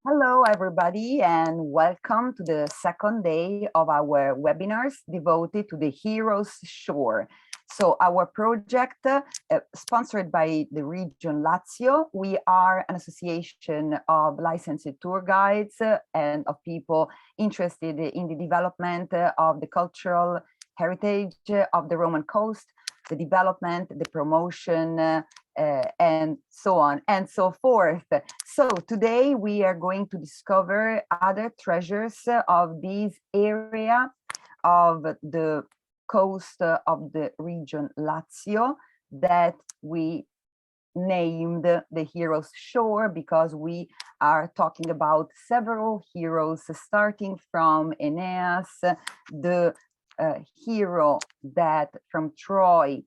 Hello, everybody, and welcome to the second day of our webinars devoted to the Heroes Shore. So our project, sponsored by the region Lazio, we are an association of licensed tour guides and of people interested in the development of the cultural heritage of the Roman coast, the development, the promotion, and so on and so forth. So today we are going to discover other treasures of this area of the coast of the region Lazio that we named the Heroes Shore, because we are talking about several heroes, starting from Aeneas, the hero that from Troy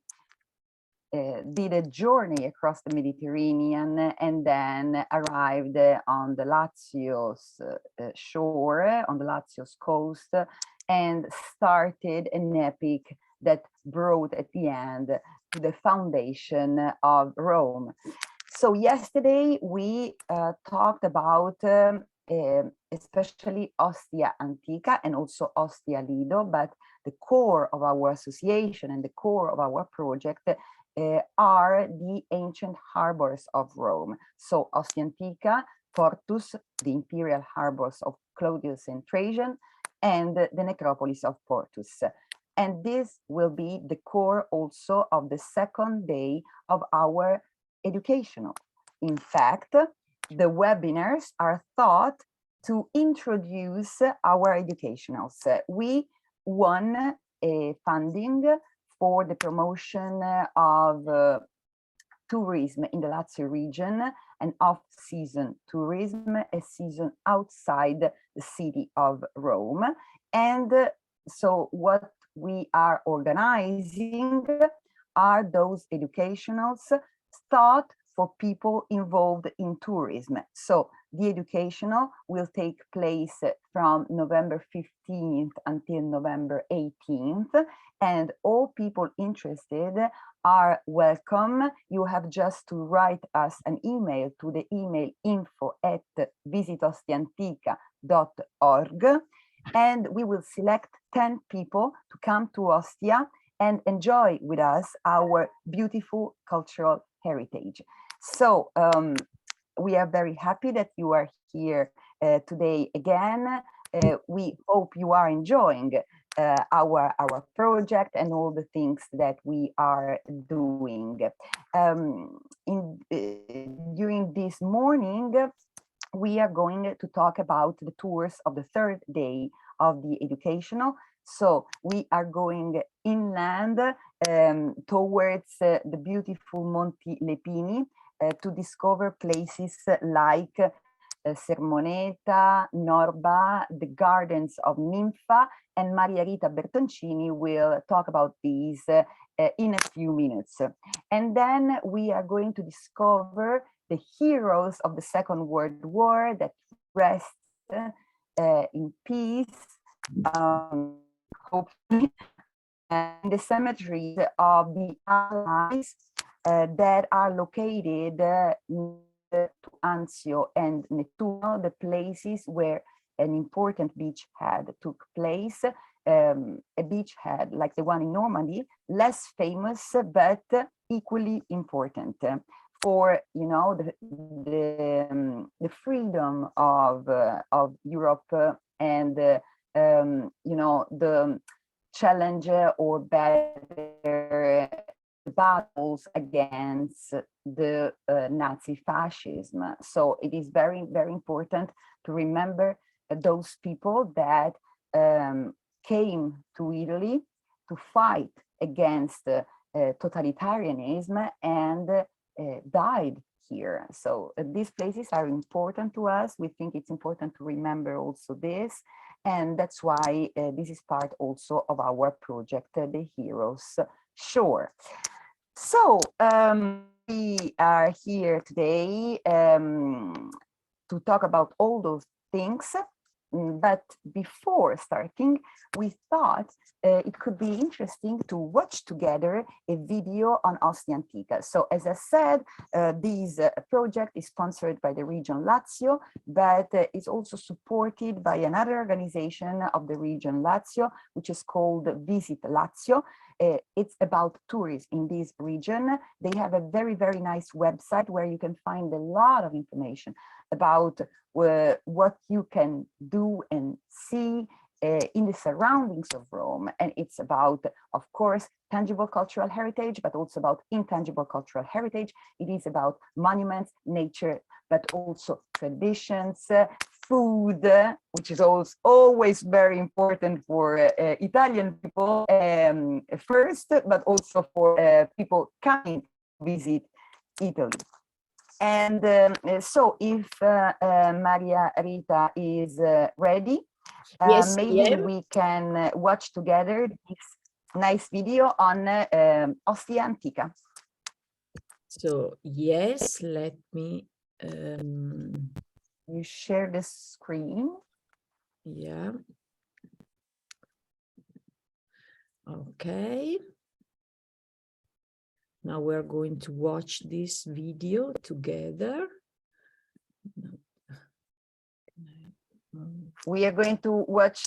did a journey across the Mediterranean and then arrived on the Lazio's shore, on the Lazio's coast, and started an epic that brought at the end to the foundation of Rome. So yesterday we talked about especially Ostia Antica and also Ostia Lido, but the core of our association and the core of our project are the ancient harbors of Rome. So Ostia Antica, Portus, the imperial harbors of Claudius and Trajan, and the necropolis of Portus. And this will be the core also of the second day of our educational. In fact, the webinars are thought to introduce our educationals. We won a funding for the promotion of tourism in the Lazio region, and off-season tourism, a season outside the city of Rome. And so what we are organizing are those educationals thought for people involved in tourism. So the educational will take place from November 15th until November 18th, and all people interested are welcome. You have just to write us an email to the email info@visitostiantica.org, and we will select 10 people to come to Ostia and enjoy with us our beautiful cultural heritage. So we are very happy that you are here today again. We hope you are enjoying our project and all the things that we are doing. During this morning, we are going to talk about the tours of the third day of the educational. So we are going inland towards the beautiful Monti Lepini to discover places like Sermoneta, Norba, the gardens of Ninfa, and Maria Rita Bertoncini will talk about these in a few minutes. And then we are going to discover the heroes of the Second World War that rest in peace, hopefully, and the cemeteries of the Allies that are located to Anzio and Nettuno, the places where an important beachhead took place, a beachhead like the one in Normandy, less famous but equally important for, you know, the freedom of Europe and you know, the challenge or better battles against the Nazi fascism. So it is very, very important to remember those people that came to Italy to fight against totalitarianism and died here. So these places are important to us. We think it's important to remember also this. And that's why this is part also of our project, the Heroes Shore. So we are here today to talk about all those things. But before starting, we thought it could be interesting to watch together a video on Ostia Antica. So as I said, this project is sponsored by the region Lazio, but is also supported by another organization of the region Lazio, which is called Visit Lazio. It's about tourism in this region. They have a very, very nice website where you can find a lot of information about what you can do and see in the surroundings of Rome. And it's about, of course, tangible cultural heritage, but also about intangible cultural heritage. It is about monuments, nature, but also traditions, food, which is always very important for Italian people first, but also for people coming to visit Italy. And so if Maria Rita is ready, yes, maybe we can watch together this nice video on Ostia Antica. So yes, let me you share the screen. Yeah. Okay. Now we're going to watch this video together. We are going to watch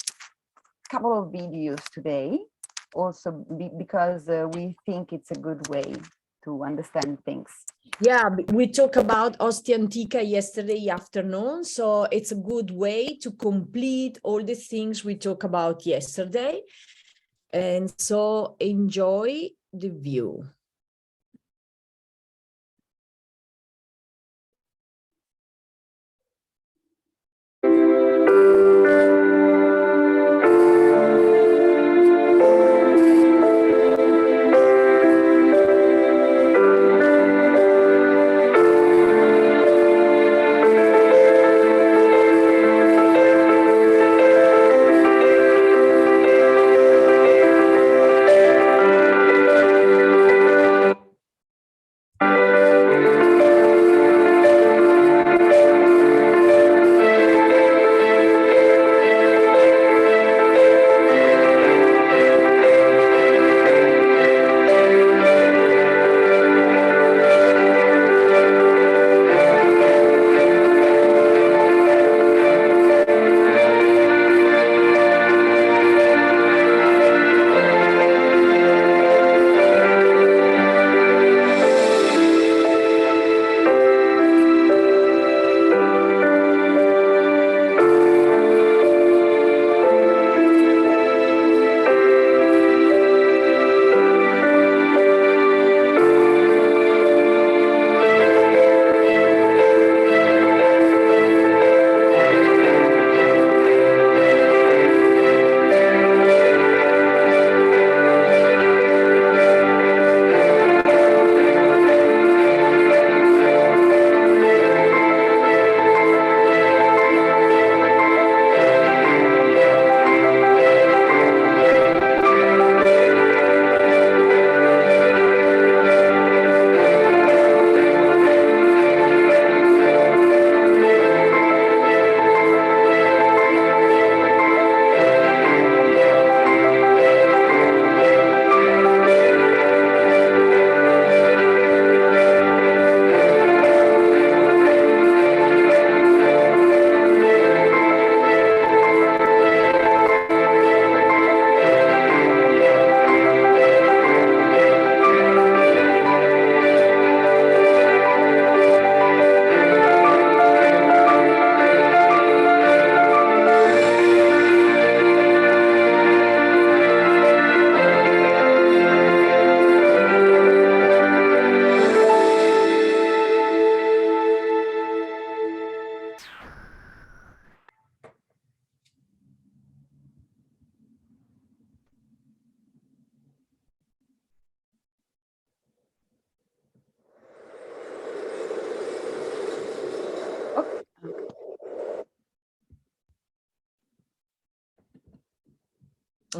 a couple of videos today, also because we think it's a good way to understand things. Yeah, we talked about Ostia Antica yesterday afternoon, so it's a good way to complete all the things we talked about yesterday. And so enjoy the view.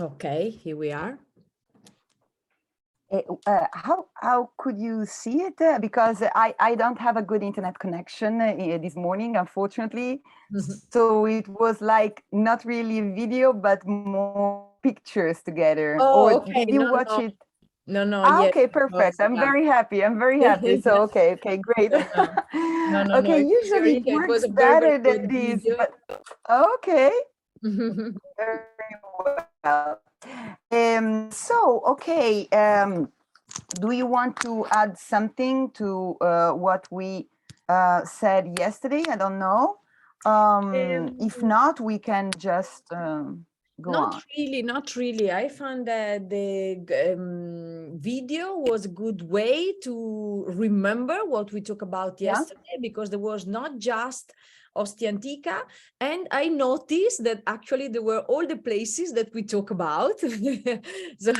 Okay, here we are. How could you see it? Because I don't have a good internet connection this morning, unfortunately. So it was like not really a video, but more pictures together. Or Oh, okay. did you No, watch no, it? no, no. Ah, Yes, okay, it was. perfect. I'm Yeah. very happy. I'm very happy. So okay, great. No, no, no, no, no. Okay, It was usually very, it it was works a very, very better than good this, video. but okay, very well. So okay, do you want to add something to what we said yesterday? I don't know. If not, we can just go on. Not really. I found that the video was a good way to remember what we talked about Yeah. yesterday, because there was not just Ostia Antica. And I noticed that actually there were all the places that we talk about. so,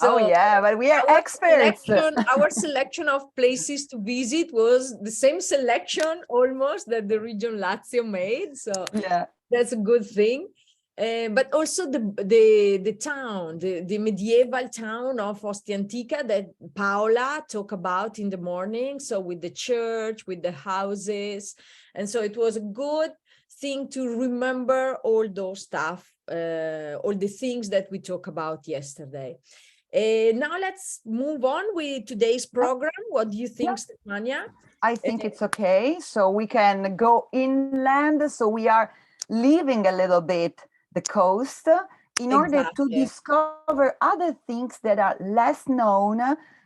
Oh so yeah, but we are experts. our selection of places to visit was the same selection almost that the region Lazio made. So Yeah. that's a good thing. But also the town, the medieval town of Ostia Antica that Paola talked about in the morning. So with the church, with the houses. And so it was a good thing to remember all those stuff, all the things that we talked about yesterday. Now let's move on with today's program. What do you think, Stefania? I think it's okay. So we can go inland. So we are leaving a little bit the coast in order to discover other things that are less known,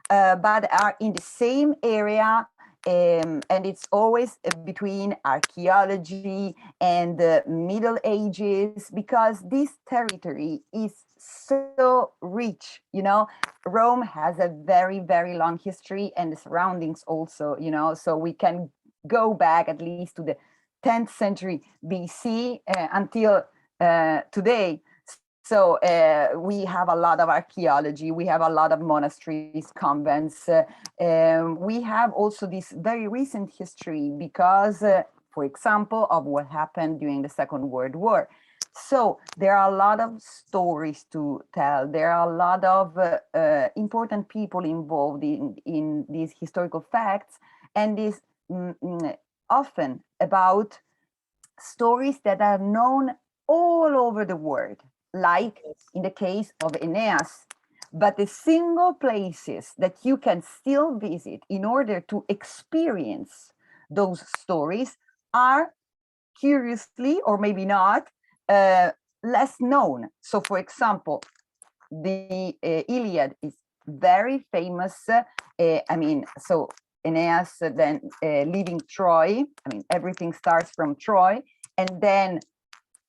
but are in the same area. And it's always between archaeology and the Middle Ages, because this territory is so rich, you know. Rome has a very, very long history, and the surroundings also, you know, so we can go back at least to the 10th century BC until today. So we have a lot of archaeology, we have a lot of monasteries, convents. We have also this very recent history because, for example, of what happened during the Second World War. So there are a lot of stories to tell. There are a lot of important people involved in these historical facts, and this often about stories that are known all over the world, like in the case of Aeneas. But the single places that you can still visit in order to experience those stories are, curiously, or maybe not, less known. So, for example, the Iliad is very famous. I mean, so Aeneas then leaving Troy. I mean, everything starts from Troy, and then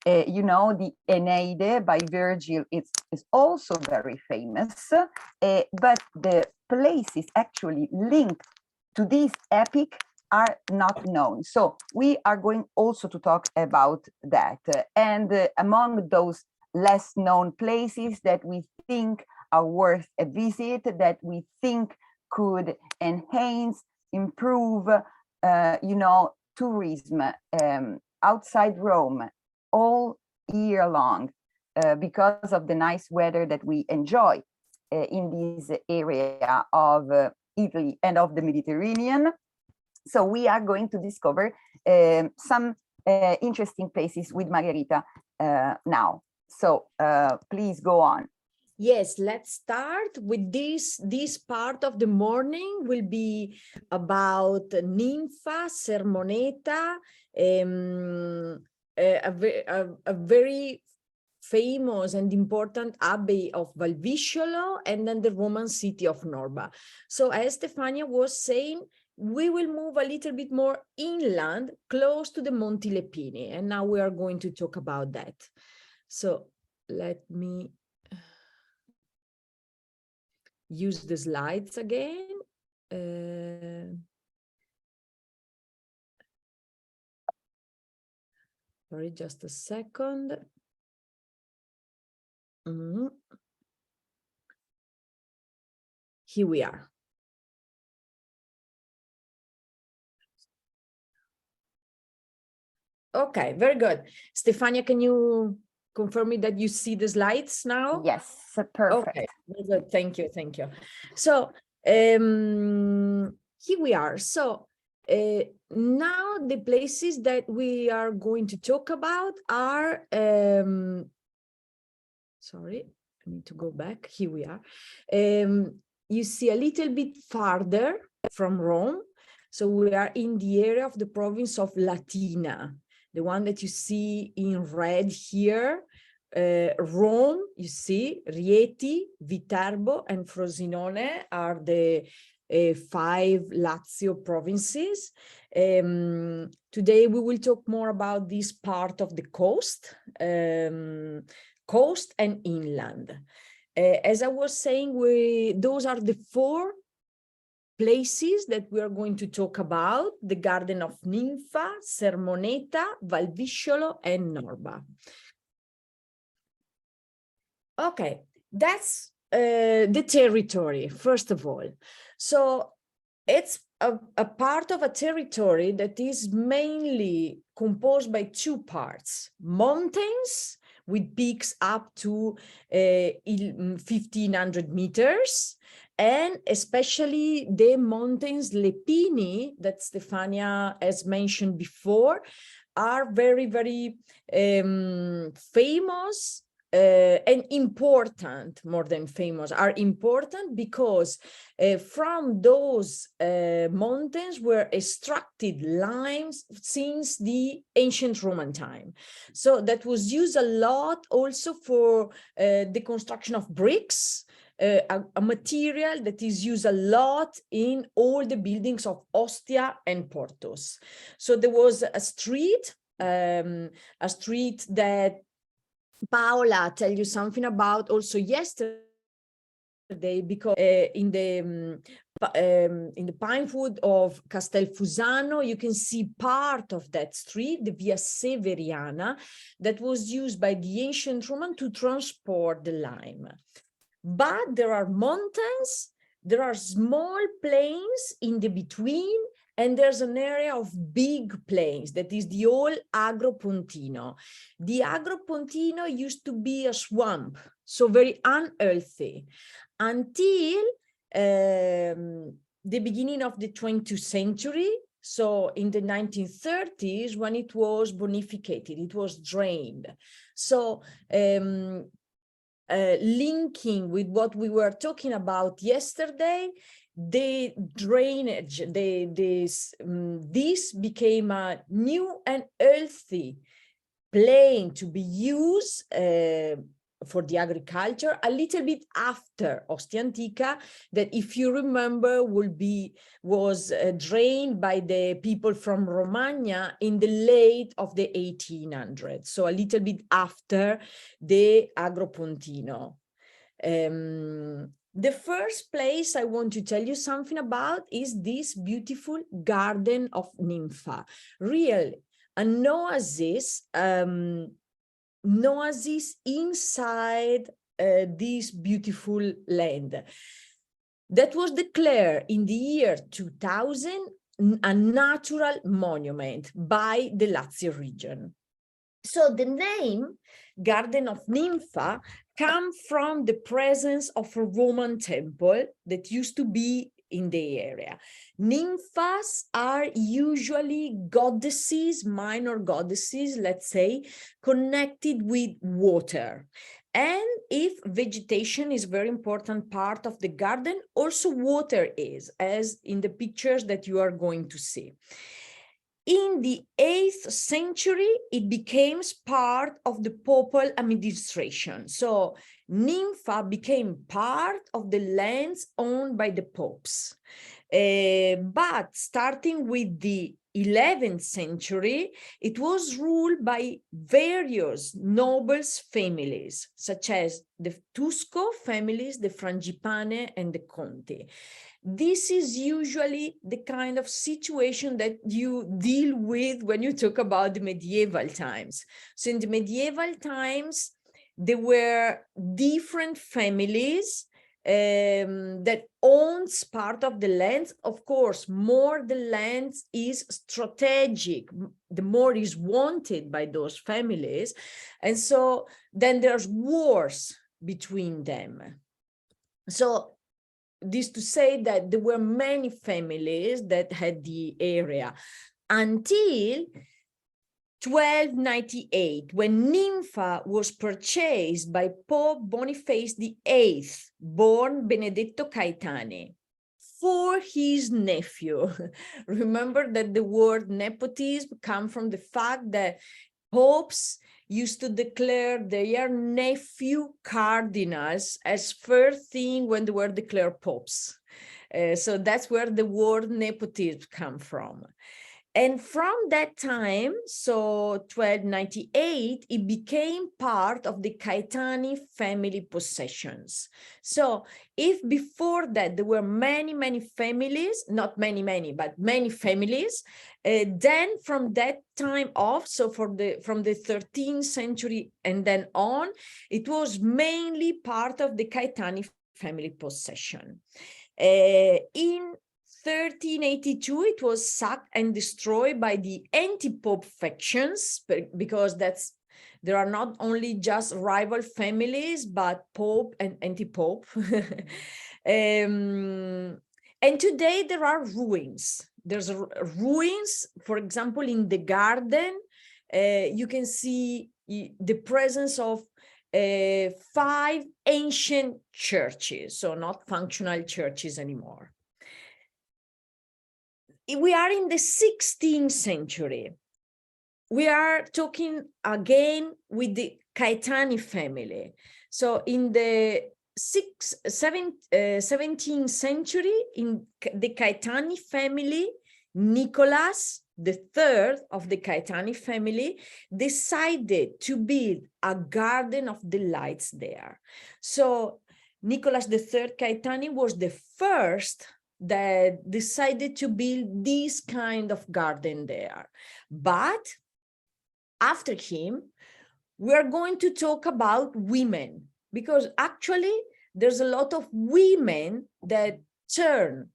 you know, the Aeneid by Virgil is also very famous. But the places actually linked to this epic are not known. So we are going also to talk about that. And among those less known places that we think are worth a visit, that we think could enhance, improve, you know, tourism outside Rome all year long, because of the nice weather that we enjoy in this area of Italy and of the Mediterranean. So we are going to discover some interesting places with Margherita now. So please go on. Yes, let's start with this. This part of the morning will be about Ninfa, Sermoneta, a very famous and important abbey of Valvisciolo, and then the Roman city of Norba. So as Stefania was saying, we will move a little bit more inland, close to the Monti Lepini, and now we are going to talk about that. So let me use the slides again. Sorry, just a second. Here we are. Okay, very good. Stefania, can you confirm me that you see the slides now? Yes, perfect. Okay, good. Thank you. So here we are. So now the places that we are going to talk about are, sorry, I need to go back. Here we are. You see a little bit farther from Rome. So we are in the area of the province of Latina, the one that you see in red here. Rome, you see, Rieti, Viterbo, and Frosinone are the 5 Lazio provinces. Today we will talk more about this part of the coast, coast and inland. As I was saying, those are the 4 places that we are going to talk about: the Garden of Ninfa, Sermoneta, Valvisciolo, and Norba. Okay, that's the territory, first of all. So it's a part of a territory that is mainly composed by 2 parts: mountains with peaks up to 1,500 meters, and especially the mountains Lepini that Stefania has mentioned before are very, very famous and important. More than famous, are important because from those mountains were extracted limes since the ancient Roman time. So that was used a lot also for the construction of bricks, a material that is used a lot in all the buildings of Ostia and Portus. So there was a street that Paola tell you something about also yesterday, because in the pine wood of Castelfusano, you can see part of that street, the Via Severiana, that was used by the ancient Roman to transport the lime. But there are mountains, there are small plains in the between, and there's an area of big plains that is the old Agropontino. The Agropontino used to be a swamp, so very unhealthy, until the beginning of the 20th century. So in the 1930s, when it was bonificated, it was drained. So linking with what we were talking about yesterday, the drainage, this became a new and healthy plain to be used for the agriculture a little bit after Ostia Antica, that, if you remember, was drained by the people from Romagna in the late of the 1800s, so a little bit after the Agropontino. The first place I want to tell you something about is this beautiful Garden of Ninfa. Really, an oasis, inside this beautiful land that was declared in the year 2000 a natural monument by the Lazio region. So the name Garden of Ninfa comes from the presence of a Roman temple that used to be in the area. Nymphas are usually goddesses, minor goddesses, let's say, connected with water. And if vegetation is a very important part of the garden, also water is, as in the pictures that you are going to see. In the 8th century, it became part of the papal administration. So Ninfa became part of the lands owned by the popes. But starting with the 11th century, it was ruled by various nobles families, such as the Tusco families, the Frangipane, and the Conti. This is usually the kind of situation that you deal with when you talk about the medieval times. So in the medieval times, there were different families that owns part of the land. Of course, more the land is strategic, the more is wanted by those families. And so then there's wars between them. So this to say that there were many families that had the area until 1298, when Ninfa was purchased by Pope Boniface VIII, born Benedetto Caetani, for his nephew. Remember that the word nepotism comes from the fact that popes used to declare their nephew cardinals as first thing when they were declared popes. So that's where the word nepotism comes from. And from that time, so 1298, it became part of the Caetani family possessions. So if before that there were many families, not many, but many families, then from that time off, so from the 13th century and then on, it was mainly part of the Caetani family possession. In 1382, it was sacked and destroyed by the anti-pope factions, because there are not only just rival families, but pope and anti-pope. And today there are ruins. There's ruins, for example, in the garden. You can see the presence of 5 ancient churches, so not functional churches anymore. We are in the 16th century. We are talking again with the Caetani family. So in the 17th century, in the Caetani family, Nicholas III of the Caetani family decided to build a garden of delights there. So Nicholas III Caetani was the first that decided to build this kind of garden there. But after him, we are going to talk about women, because actually there's a lot of women that turn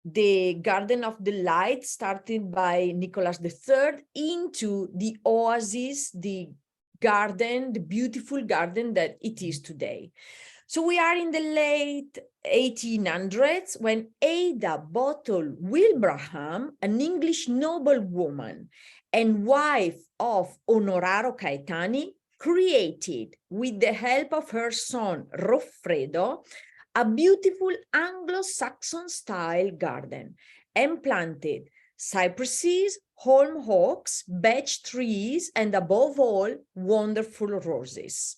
the Garden of Delight, started by Nicholas III, into the oasis, the garden, the beautiful garden that it is today. So we are in the late 1800s when Ada Bottle Wilbraham, an English noblewoman and wife of Onoraro Caetani, created, with the help of her son Roffredo, a beautiful Anglo-Saxon style garden, and planted cypresses, holm oaks, beech trees, and above all, wonderful roses.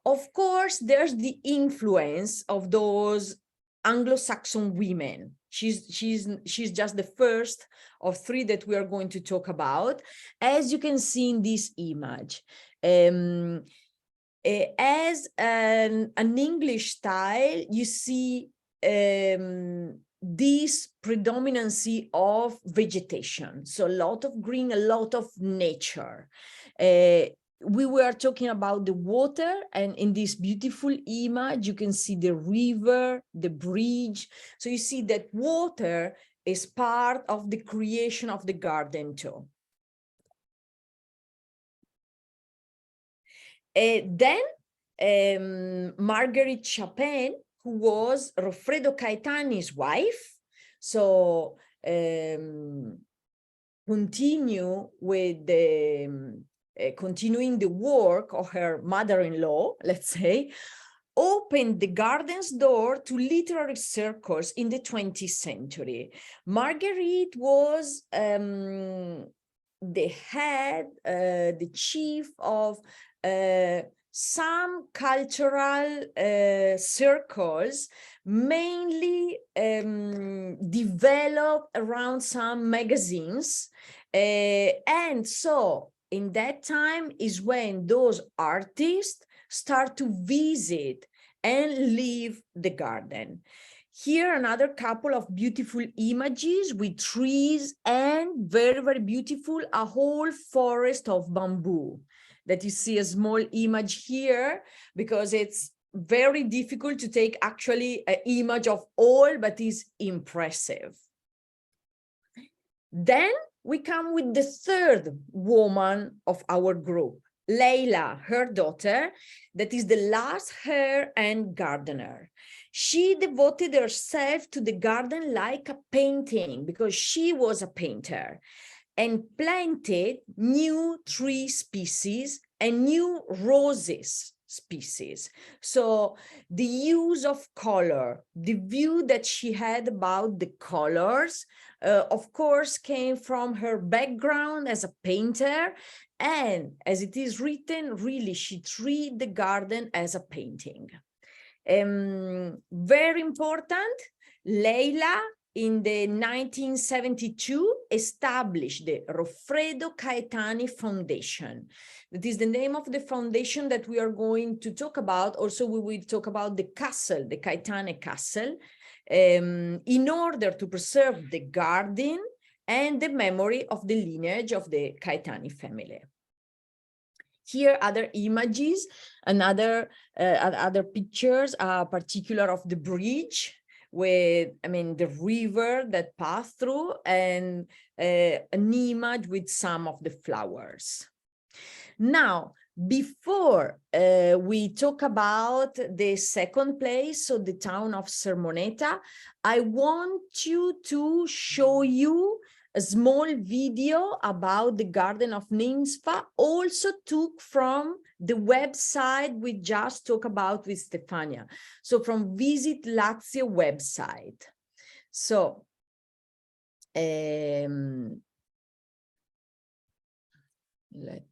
Of course, there's the influence of those Anglo-Saxon women. She's just the first of 3 that we are going to talk about, as you can see in this image. As an English style, you see this predominancy of vegetation. So a lot of green, a lot of nature. We were talking about the water, and in this beautiful image, you can see the river, the bridge. So you see that water is part of the creation of the garden too. Then Marguerite Chapin, who was Roffredo Caetani's wife, so continue with the continuing the work of her mother-in-law, let's say, opened the garden's door to literary circles in the 20th century. Marguerite was the head, the chief of some cultural circles, mainly developed around some magazines. And so in that time is when those artists start to visit and leave the garden. Here, another couple of beautiful images with trees and very, very beautiful, a whole forest of bamboo. That you see a small image here, because it's very difficult to take actually an image of all, but is impressive. Then we come with the third woman of our group, Leila, her daughter, that is the last hair and gardener. She devoted herself to the garden like a painting because she was a painter, and planted new tree species and new roses species. So the use of color, the view that she had about the colors, of course, came from her background as a painter. And as it is written, really, she treated the garden as a painting. Very important, Leila, in the 1972, established the Roffredo Caetani Foundation. That is the name of the foundation that we are going to talk about. Also, we will talk about the castle, the Caetani Castle, in order to preserve the garden and the memory of the lineage of the Caetani family. Here, other images and other pictures are particular of the bridge with, the river that passed through, and an image with some of the flowers. Now, before we talk about the second place, so the town of Sermoneta, I want to show you a small video about the garden of Ninfa, also took from the website we just talked about with Stefania. So from Visit Lazio website. So, let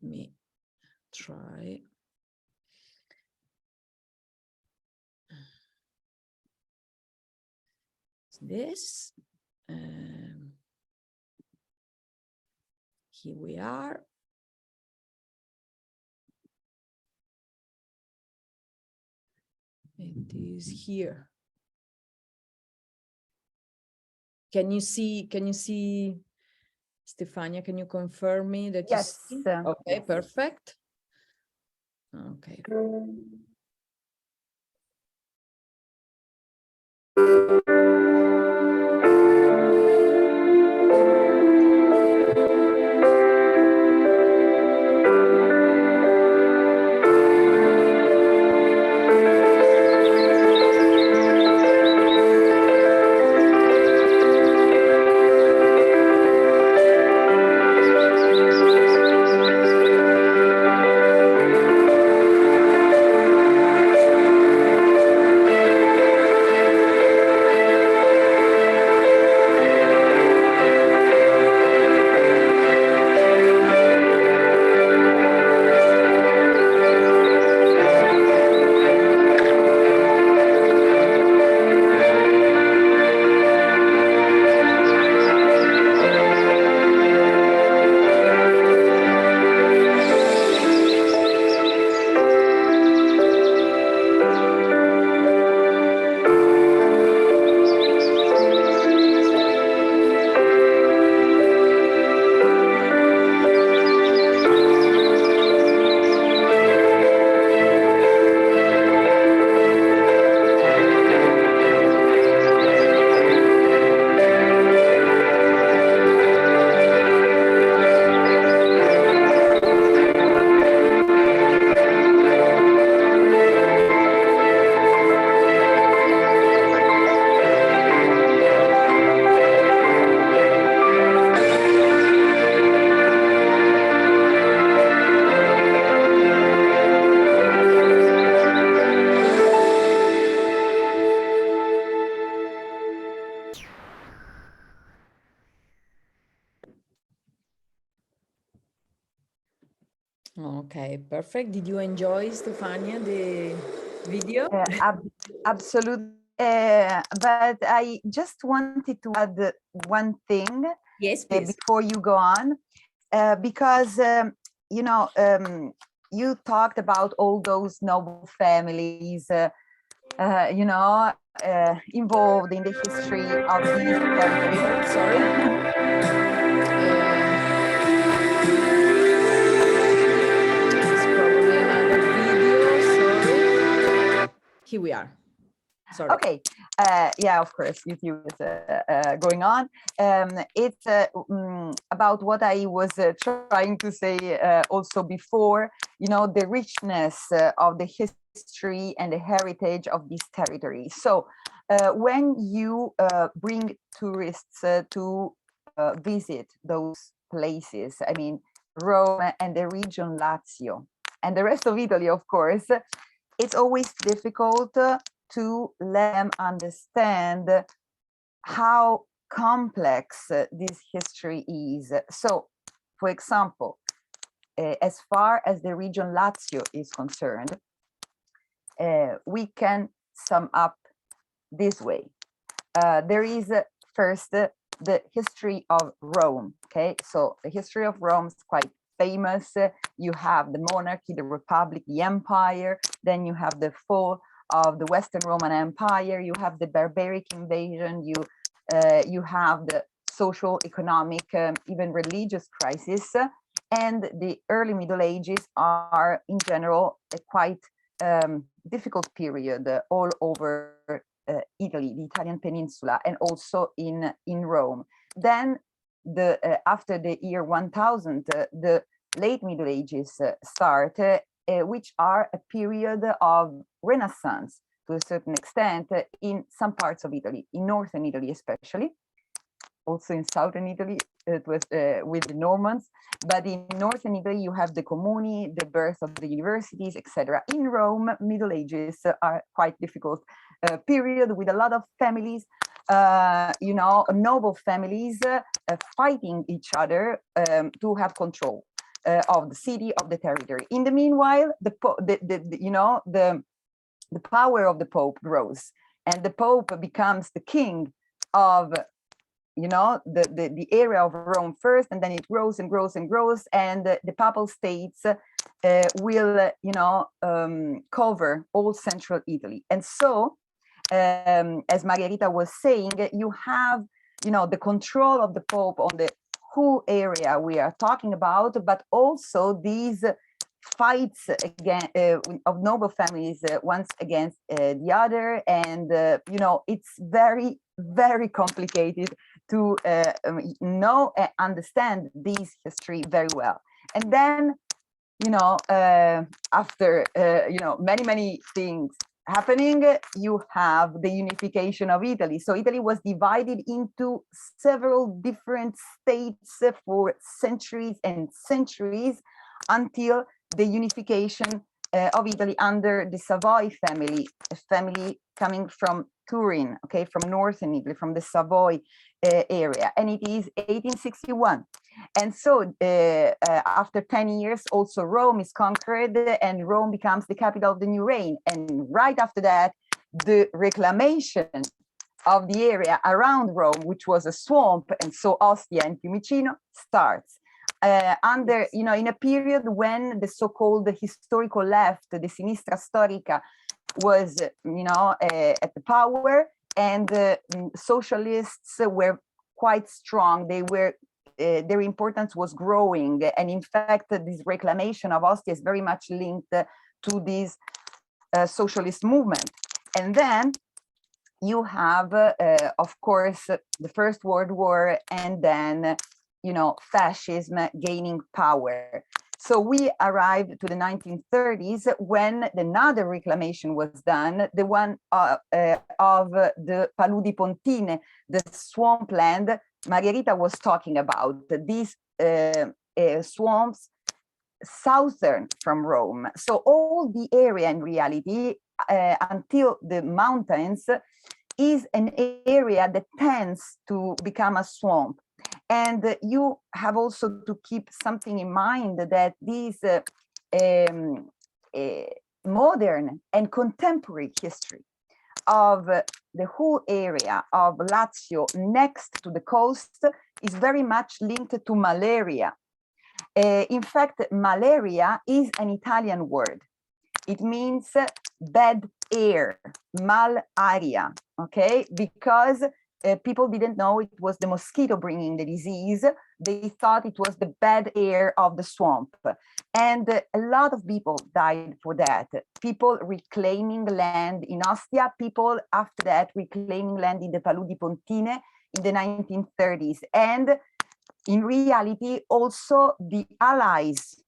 me try. This. Here we are. It is here. Can you see, Stefania, can you confirm me that Yes. you see? Okay, yes. Perfect. Okay. Okay, perfect. Did you enjoy, Stefania, the video? Absolutely. But I just wanted to add one thing. Yes, please. Before you go on, because you talked about all those noble families, involved in the history of these territories. Sorry. This is probably another video, sorry. Sorry. Okay, yeah, of course, YouTube is going on. It's about what I was trying to say also before, you know, the richness of the history and the heritage of these territories. So when you bring tourists to visit those places, I mean, Rome and the region Lazio and the rest of Italy, of course, it's always difficult to let them understand how complex this history is. So, for example, as far as the region Lazio is concerned, we can sum up this way. There is first the history of Rome. Okay, so the history of Rome is quite famous. You have the monarchy, the republic, the empire. Then you have the fall of the Western Roman Empire. You have the barbaric invasion. You have the social, economic, even religious crisis. And the early Middle Ages are, in general, a quite difficult period all over Italy, the Italian peninsula, and also in Rome. Then after the year 1000, the late Middle Ages start, which are a period of Renaissance to a certain extent in some parts of Italy, in northern Italy especially. Also in southern Italy, it was with the Normans, but in northern Italy you have the Comuni, the birth of the universities, etc. In Rome, Middle Ages are quite difficult period with a lot of families, you know, noble families fighting each other to have control of the city, of the territory. In the meanwhile, the power of the Pope grows, and the Pope becomes the king of, you know, the area of Rome first, and then it grows and grows and grows, and the Papal States will, you know, cover all central Italy. And so, as Margherita was saying, you have, you know, the control of the Pope on the whole area we are talking about, but also these fights again of noble families, once against the other, and you know, it's very, very complicated to know and understand this history very well. And then, you know, after you know, many things happening, you have the unification of Italy. So Italy was divided into several different states for centuries and centuries until the unification of Italy under the Savoy family, a family coming from Turin, okay, from northern Italy, from the Savoy area, and it is 1861. And so after 10 years, also Rome is conquered, and Rome becomes the capital of the new reign. And right after that, the reclamation of the area around Rome, which was a swamp, and so Ostia and Fiumicino starts. Under, you know, in a period when the so-called historical left, the sinistra storica, was, you know, at the power, and socialists were quite strong. They were, their importance was growing, and in fact, this reclamation of Ostia is very much linked to this socialist movement. And then you have, of course, the First World War, and then, you know, fascism gaining power. So we arrived to the 1930s when another reclamation was done, the one of the Paludi Pontine, the swampland Margherita was talking about, these swamps southern from Rome. So all the area in reality, until the mountains, is an area that tends to become a swamp. And you have also to keep something in mind, that these modern and contemporary history of the whole area of Lazio next to the coast is very much linked to malaria. In fact, malaria is an Italian word. It means bad air, mal aria, okay? Because people didn't know it was the mosquito bringing the disease. They thought it was the bad air of the swamp. And a lot of people died for that. People reclaiming land in Ostia, people after that reclaiming land in the Paludi Pontine in the 1930s. And in reality, also the Allies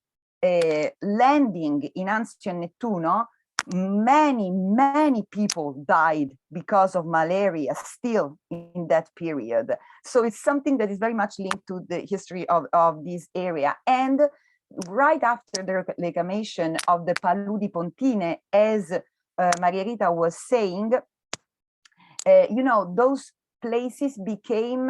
landing in Anzio and Nettuno, many people died because of malaria still in that period. So it's something that is very much linked to the history of this area. And right after the reclamation of the Paludi Pontine, as Maria Rita was saying, you know, those places became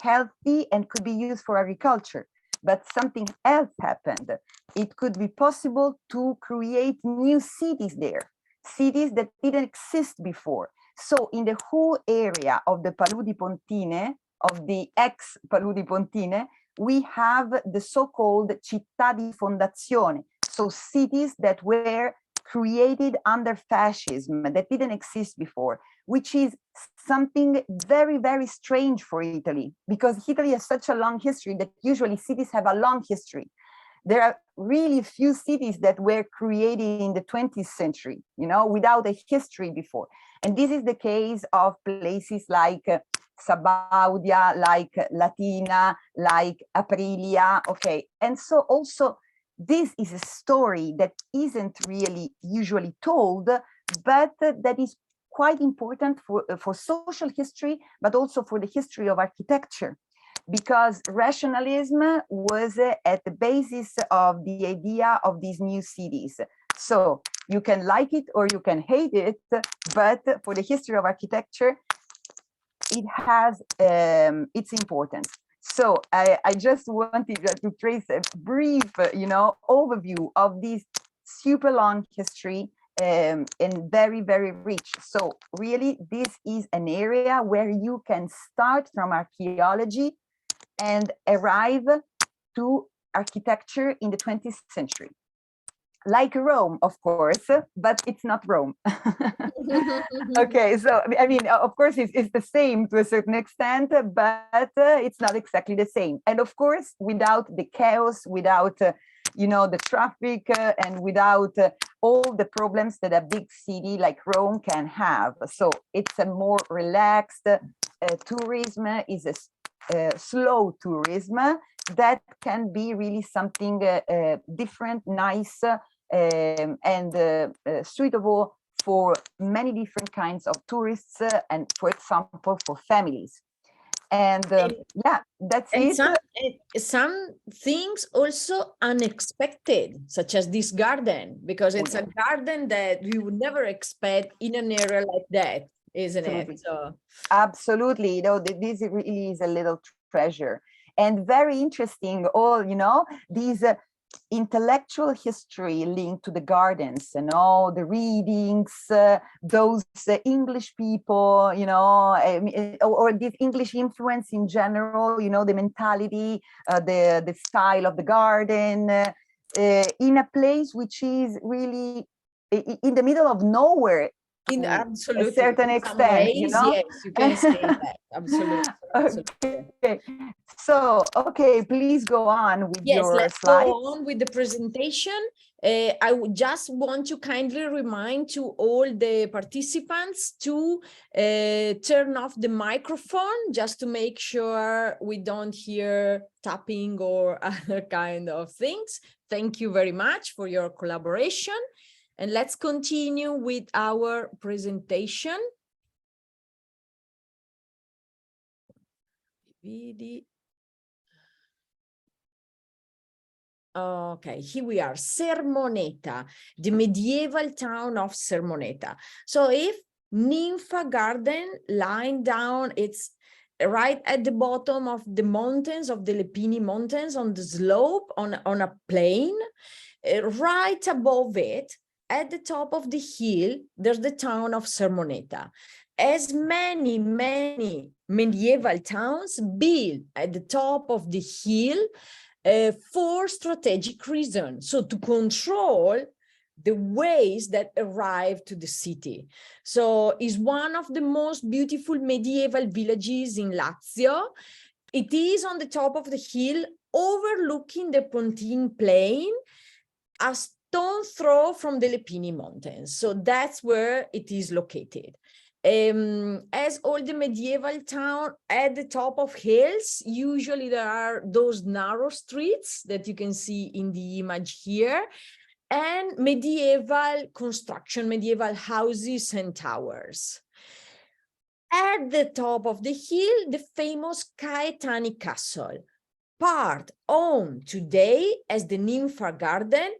healthy and could be used for agriculture. But something else happened. It could be possible to create new cities there, cities that didn't exist before. So in the whole area of the Paludi Pontine, of the ex-Paludi Pontine, we have the so-called città di fondazione, so cities that were created under fascism that didn't exist before, which is something very strange for Italy, because Italy has such a long history that usually cities have a long history. There are really few cities that were created in the 20th century, you know, without a history before. And this is the case of places like Sabaudia, like Latina, like Aprilia, okay. And so also, this is a story that isn't really usually told, but that is quite important for social history, but also for the history of architecture, because rationalism was at the basis of the idea of these new cities. So you can like it or you can hate it, but for the history of architecture, it has its importance. So I just wanted to trace a brief, you know, overview of this super long history and very rich. So really, this is an area where you can start from archaeology and arrive to architecture in the 20th century. Like Rome, of course, but it's not Rome. Okay, so I mean, of course, it's the same to a certain extent, but it's not exactly the same. And of course, without the chaos, without you know, the traffic, and without all the problems that a big city like Rome can have. So it's a more relaxed tourism, is a slow tourism that can be really something different, nice, and suitable for many different kinds of tourists, and for example, for families. And yeah, that's it. Some things also unexpected, such as this garden, because it's a garden that we would never expect in an area like that, isn't it? So absolutely, you know, this really is a little treasure, and very interesting. All, you know, these intellectual history linked to the gardens, and all the readings, those English people, you know, or this English influence in general, you know, the mentality, the style of the garden, in a place which is really in the middle of nowhere. In absolutely, a certain extent, ways, you know? yes, you can say that. Absolutely. Okay. So, okay, please go on with your let's slides. go on with the presentation. I would just want to kindly remind to all the participants to turn off the microphone, just to make sure we don't hear tapping or other kind of things. Thank you very much for your collaboration. And let's continue with our presentation. Okay, here we are, Sermoneta, the medieval town of Sermoneta. So if Ninfa garden lying down, it's right at the bottom of the mountains, of the Lepini mountains, on the slope, on a plain, right above it, at the top of the hill, there's the town of Sermoneta. As many medieval towns built at the top of the hill for strategic reasons. So to control the ways that arrived to the city. So it's one of the most beautiful medieval villages in Lazio. It is on the top of the hill overlooking the Pontine Plain, a stone throw from the Lepini Mountains. So that's where it is located. As all the medieval town at the top of hills, usually there are those narrow streets that you can see in the image here, and medieval construction, medieval houses and towers. At the top of the hill, the famous Caetani Castle, part owned today as the Ninfa Garden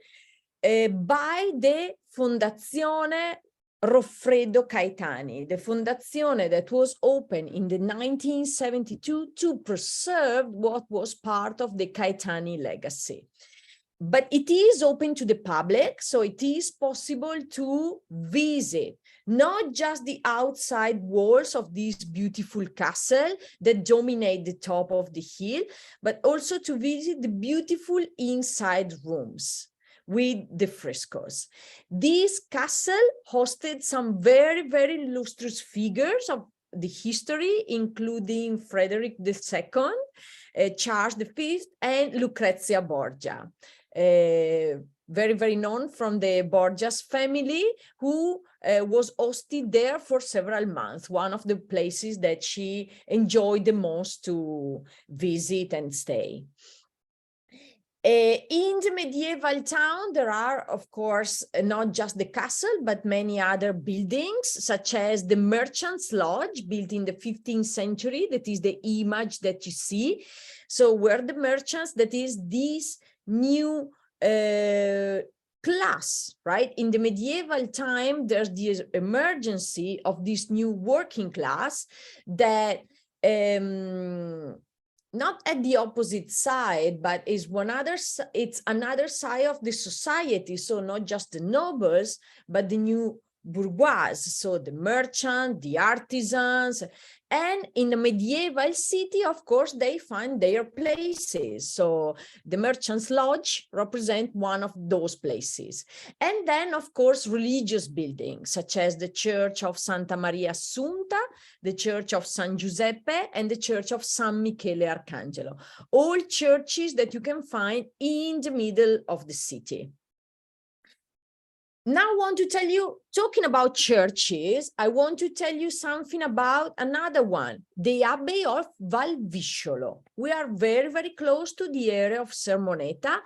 by the Fondazione Roffredo Caetani, the fondazione that was opened in the 1972 to preserve what was part of the Caetani legacy. But it is open to the public, so it is possible to visit not just the outside walls of this beautiful castle that dominate the top of the hill, but also to visit the beautiful inside rooms with the frescoes. This castle hosted some very, very illustrious figures of the history, including Frederick II, Charles V, and Lucrezia Borgia. Very, very known from the Borgia's family, who was hosted there for several months, one of the places that she enjoyed the most to visit and stay. In the medieval town, there are, of course, not just the castle, but many other buildings, such as the Merchant's Lodge, built in the 15th century. That is the image that you see. So where the merchants, that is this new class, right? In the medieval time, there's the emergency of this new working class that not at the opposite side, but it's another side of the society. So not just the nobles, but the new bourgeois, so the merchant, the artisans, and in the medieval city, of course, they find their places. So the Merchant's Lodge represent one of those places. And then, of course, religious buildings, such as the Church of Santa Maria Assunta, the Church of San Giuseppe, and the Church of San Michele Arcangelo, all churches that you can find in the middle of the city. Now I want to tell you, talking about churches, I want to tell you something about another one, the Abbey of Valvisciolo. We are very, very close to the area of Sermoneta,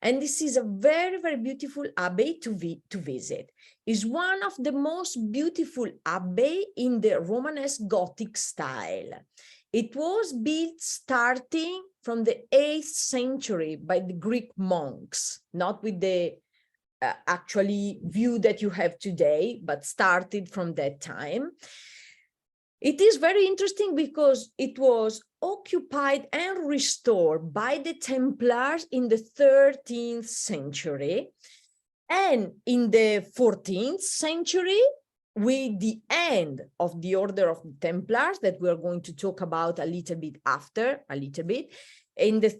and this is a very, very beautiful abbey to visit. It's one of the most beautiful abbey in the Romanesque Gothic style. It was built starting from the 8th century by the Greek monks, not with the actually view that you have today, but started from that time. It is very interesting because it was occupied and restored by the Templars in the 13th century. And in the 14th century, with the end of the Order of the Templars, that we're going to talk about a little bit after, in the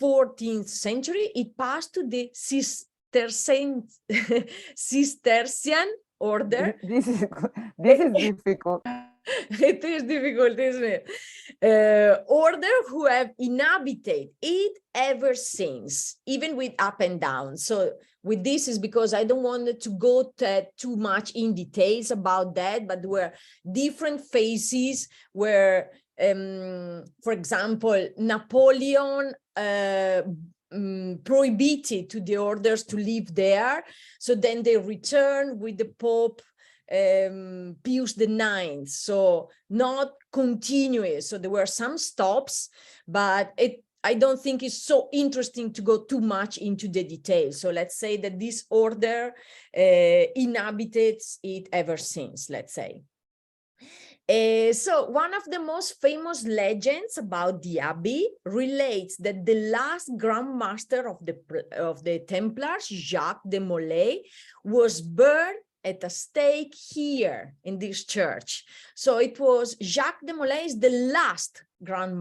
14th century, it passed to the Cistercian order. This is difficult. It is difficult, isn't it? Order who have inhabited it ever since, even with up and down. So with this is because I don't want to go too much in details about that, but there were different phases where, for example, Napoleon prohibited to the orders to live there. So then they returned with the Pope Pius IX, so not continuous. So there were some stops, but I don't think it's so interesting to go too much into the details. So let's say that this order inhabited it ever since, let's say. So one of the most famous legends about the Abbey relates that the last Grand Master of the Templars, Jacques de Molay, was burned at a stake here in this church. So it was Jacques de Molay is the last Grand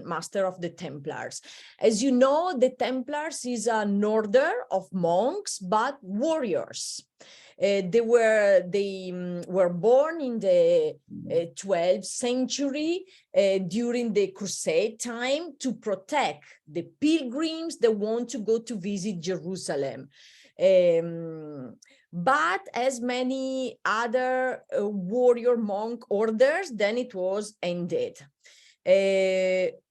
Master of the Templars. As you know, the Templars is an order of monks, but warriors. They were born in the 12th century during the Crusade time to protect the pilgrims that want to go to visit Jerusalem. But as many other warrior monk orders, then it was ended.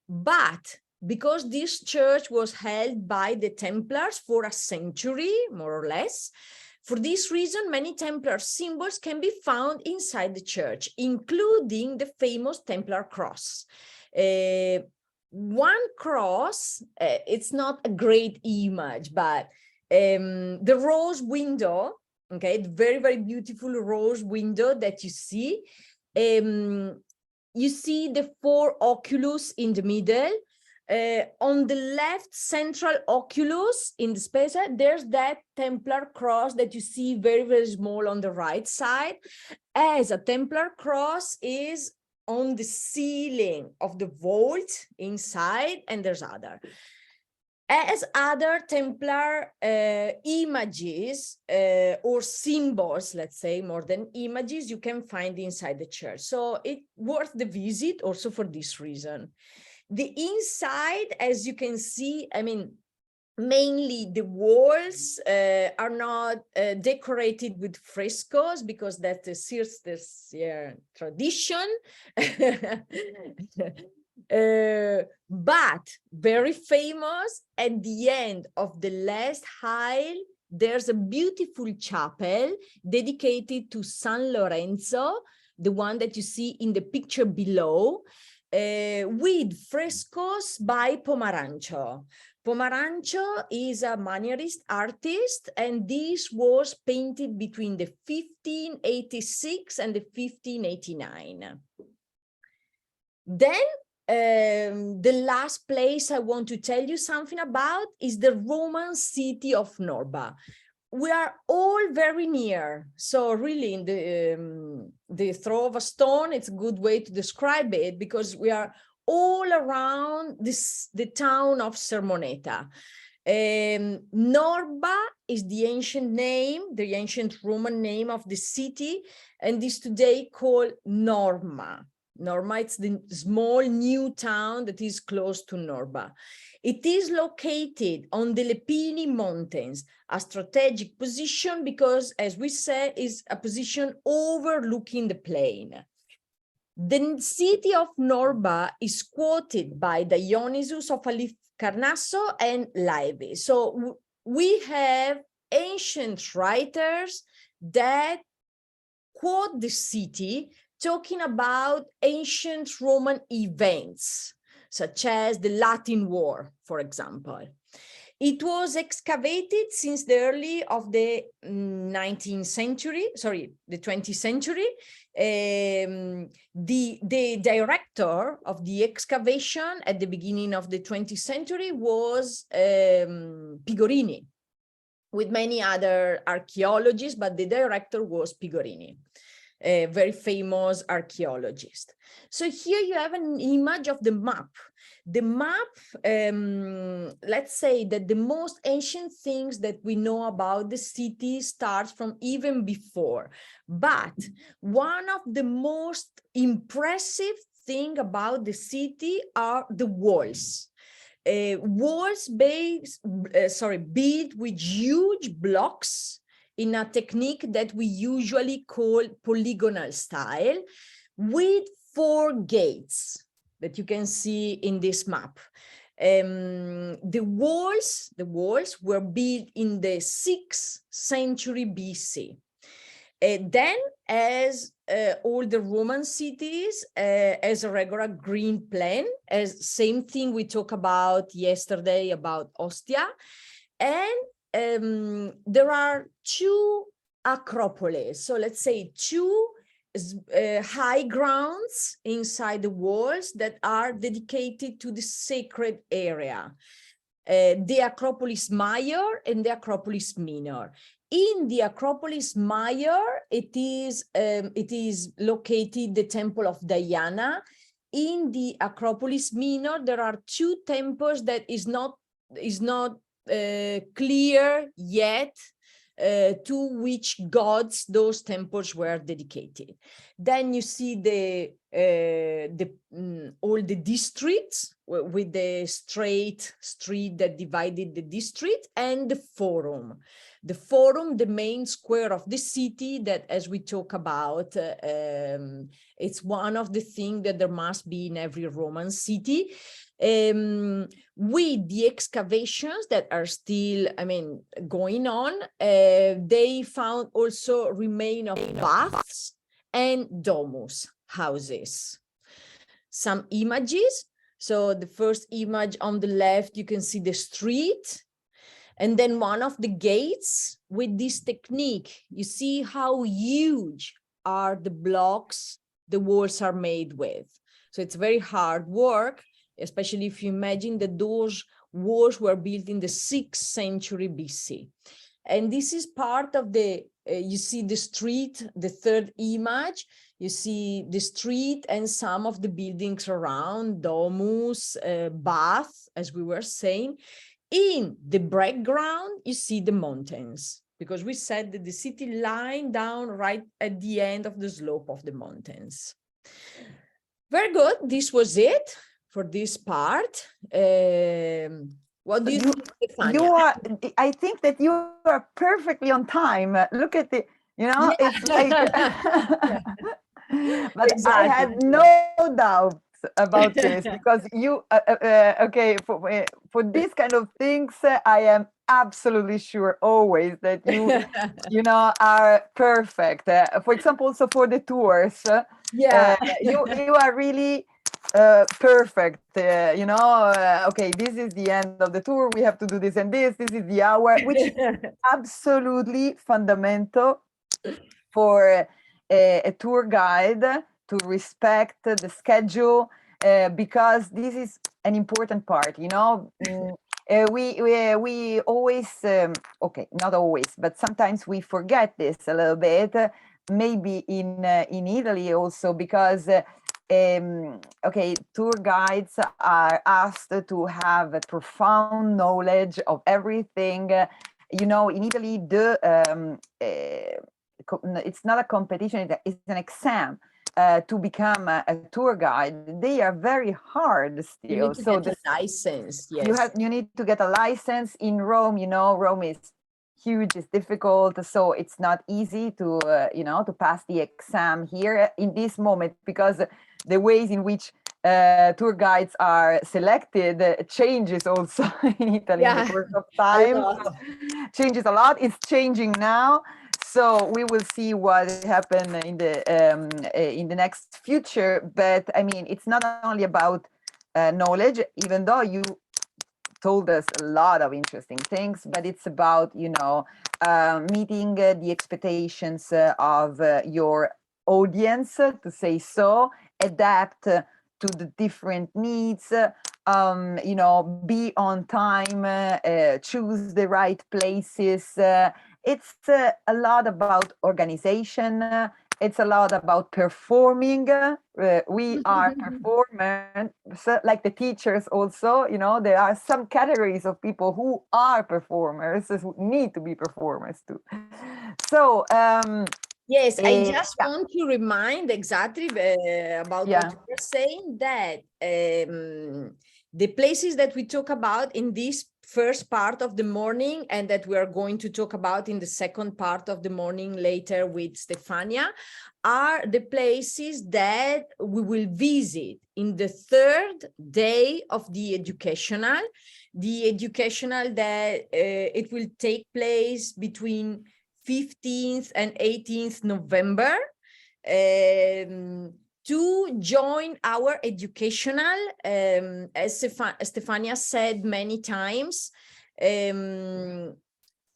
But because this church was held by the Templars for a century, more or less, for this reason, many Templar symbols can be found inside the church, including the famous Templar cross. One cross, it's not a great image, but the rose window, okay, the very, very beautiful rose window that you see the four oculus in the middle. On the left central oculus in the space, there's that Templar cross that you see very, very small on the right side, as a Templar cross is on the ceiling of the vault inside, and there's other. As other Templar images or symbols, let's say, more than images, you can find inside the church. So it's worth the visit also for this reason. The inside, as you can see, I mean, mainly the walls are not decorated with frescoes because that's the Cistercian tradition. But very famous, at the end of the last aisle, there's a beautiful chapel dedicated to San Lorenzo, the one that you see in the picture below, with frescoes by Pomarancio. Pomarancio is a Manierist artist, and this was painted between the 1586 and the 1589. Then the last place I want to tell you something about is the Roman city of Norba. We are all very near. So really in the throw of a stone, it's a good way to describe it because we are all around the town of Sermoneta. Norba is the ancient name, the ancient Roman name of the city, and is today called Norma. Norma, it's the small new town that is close to Norba. It is located on the Lepini Mountains, a strategic position because, as we say, is a position overlooking the plain. The city of Norba is quoted by Dionysius of Halicarnasso and Livy. So we have ancient writers that quote the city talking about ancient Roman events, such as the Latin War, for example. It was excavated since the early of the 19th century, sorry, the 20th century. The director of the excavation at the beginning of the 20th century was Pigorini, with many other archaeologists, but the director was Pigorini, a very famous archaeologist. So here you have an image of the map. The map, let's say that the most ancient things that we know about the city starts from even before. But one of the most impressive thing about the city are the walls. Walls built with huge blocks in a technique that we usually call polygonal style, with 4 gates that you can see in this map. The walls were built in the 6th century BC. Then, as all the Roman cities, as a regular green plan, as same thing we talked about yesterday about Ostia, and there are 2 acropolis. So let's say 2 high grounds inside the walls that are dedicated to the sacred area. The Acropolis Major and the Acropolis Minor. In the Acropolis Major, it is located the Temple of Diana. In the Acropolis Minor, there are two temples that is not clear yet to which gods those temples were dedicated. Then you see all the districts with the straight street that divided the district, and the Forum. The Forum, the main square of the city that, as we talk about, it's one of the things that there must be in every Roman city. With the excavations that are still, going on, they found also remain of baths and domus, houses. Some images. So the first image on the left, you can see the street, and then one of the gates with this technique. You see how huge are the blocks the walls are made with. So it's very hard work, especially if you imagine that those walls were built in the 6th century BC. And this is part of the, you see the street, the third image, you see the street and some of the buildings around, domus, bath, as we were saying. In the background, you see the mountains, because we said that the city lying down right at the end of the slope of the mountains. Very good, this was it for this part. What do you think, Stefania? I think that you are perfectly on time. Look at the, yeah. It's like, but exactly. I had no doubt about this, because you, okay, for these kind of things, I am absolutely sure always that you are perfect. For example, also for the tours, you are really perfect. Okay, this is the end of the tour, we have to do this and this is the hour, which is absolutely fundamental for a tour guide to respect the schedule, because this is an important part. We always, okay, not always, but sometimes we forget this a little bit, maybe in Italy also, because okay, tour guides are asked to have a profound knowledge of everything. In Italy, it's not a competition, it's an exam to become a tour guide. They are very hard still. You need to get a license, yes. You need to get a license in Rome. Rome is huge, it's difficult, so it's not easy to to pass the exam here in this moment, because the ways in which tour guides are selected changes also in Italy in the course of time. Changes a lot. It's changing now, so we will see what happen in the next future. But it's not only about knowledge, even though you told us a lot of interesting things, but it's about meeting the expectations of your audience, to say so, adapt to the different needs, be on time, choose the right places. It's a lot about organization. It's a lot about performing. We are performers, like the teachers also. There are some categories of people who are performers, who need to be performers too. So, yes, I just want to remind exactly about what you were saying, that the places that we talk about in this first part of the morning, and that we are going to talk about in the second part of the morning later with Stefania, are the places that we will visit in the third day of the educational. The educational that it will take place between 15th and 18th November. To join our educational, as Stefania said many times, you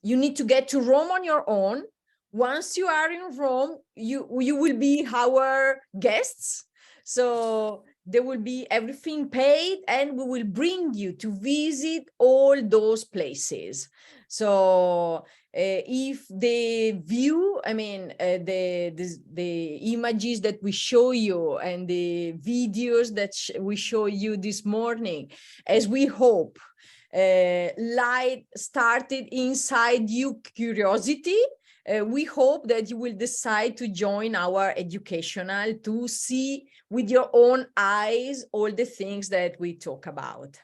need to get to Rome on your own. Once you are in Rome, you will be our guests. So there will be everything paid, and we will bring you to visit all those places. So if the view, I mean, the images that we show you and the videos that we show you this morning, as we hope, light started inside you curiosity, we hope that you will decide to join our educational to see with your own eyes all the things that we talk about.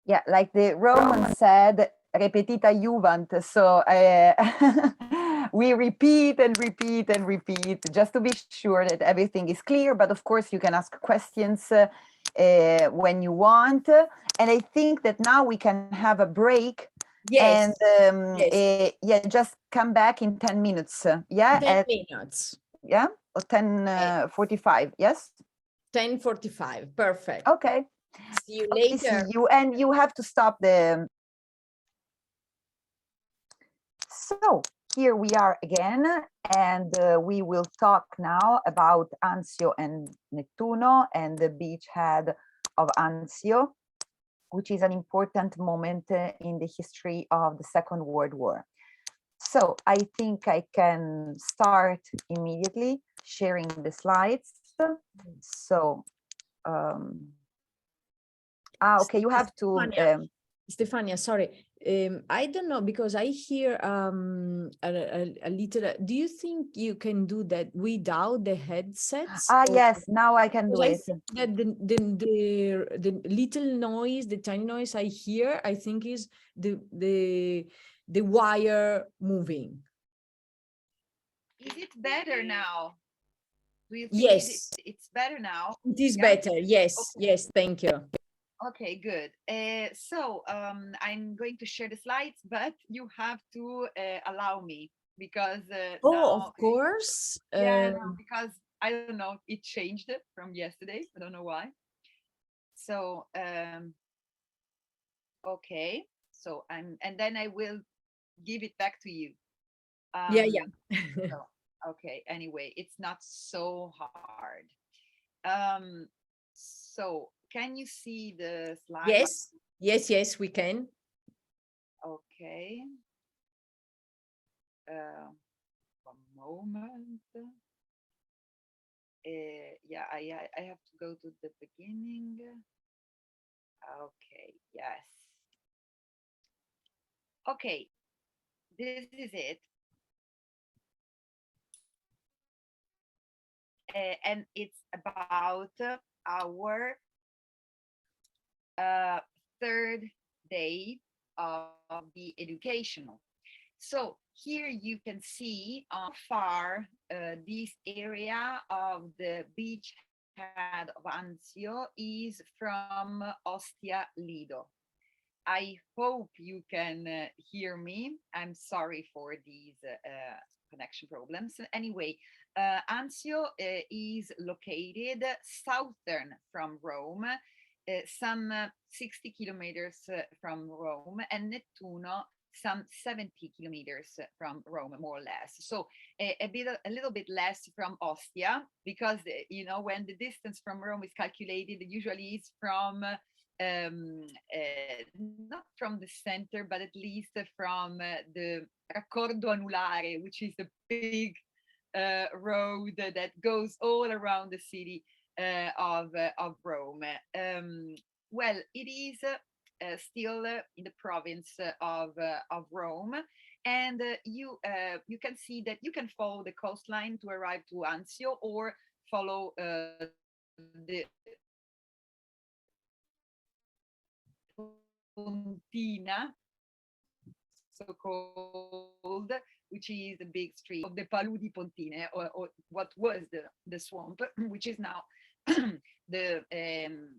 Yeah, like the Roman said, repetita iuvant. So we repeat and repeat and repeat just to be sure that everything is clear. But of course, you can ask questions when you want. And I think that now we can have a break. Yes. And Yes. yeah, just come back in 10 minutes. Yeah. 10 minutes. Yeah. Or 10:45. Yes. 10:45. Perfect. Okay. See you Okay, later. see you. And you have to stop the. So here we are again, and we will talk now about Anzio and Nettuno and the beachhead of Anzio, which is an important moment in the history of the Second World War. So I think I can start immediately sharing the slides. So, okay, you have to. Stefania, sorry. I don't know, because I hear a little. Do you think you can do that without the headsets? Yes, now I can do it. That the little noise, the tiny noise I hear, I think is the wire moving. Is it better now? Do you think Yes, it's better now? it is better. Yes, okay. Yes, thank you. Okay, good. So I'm going to share the slides, but you have to allow me, because now, of course. Yeah, no, because I don't know, it changed from yesterday. I don't know why. So okay, so and then I will give it back to you. Yeah. So, okay. Anyway, it's not so hard. So can you see the slide? Yes, we can. Okay. One moment. Yeah, I have to go to the beginning. Okay, yes. Okay, this is it. And it's about our third day of the educational. So here you can see how far this area of the beachhead of Anzio is from Ostia Lido. I hope you can hear me. I'm sorry for these connection problems. Anyway, Anzio is located southern from Rome, some 60 kilometers from Rome, and Nettuno some 70 kilometers from Rome, more or less. So a little bit less from Ostia, because you know, when the distance from Rome is calculated, usually it's from not from the center, but at least from the Raccordo Anulare, which is the big road that goes all around the city of Rome. Well, it is still in the province of Rome, and you can see that you can follow the coastline to arrive to Anzio, or follow the Pontina, so called, which is the big street of the Paludi Pontine, or what was the swamp, which is now the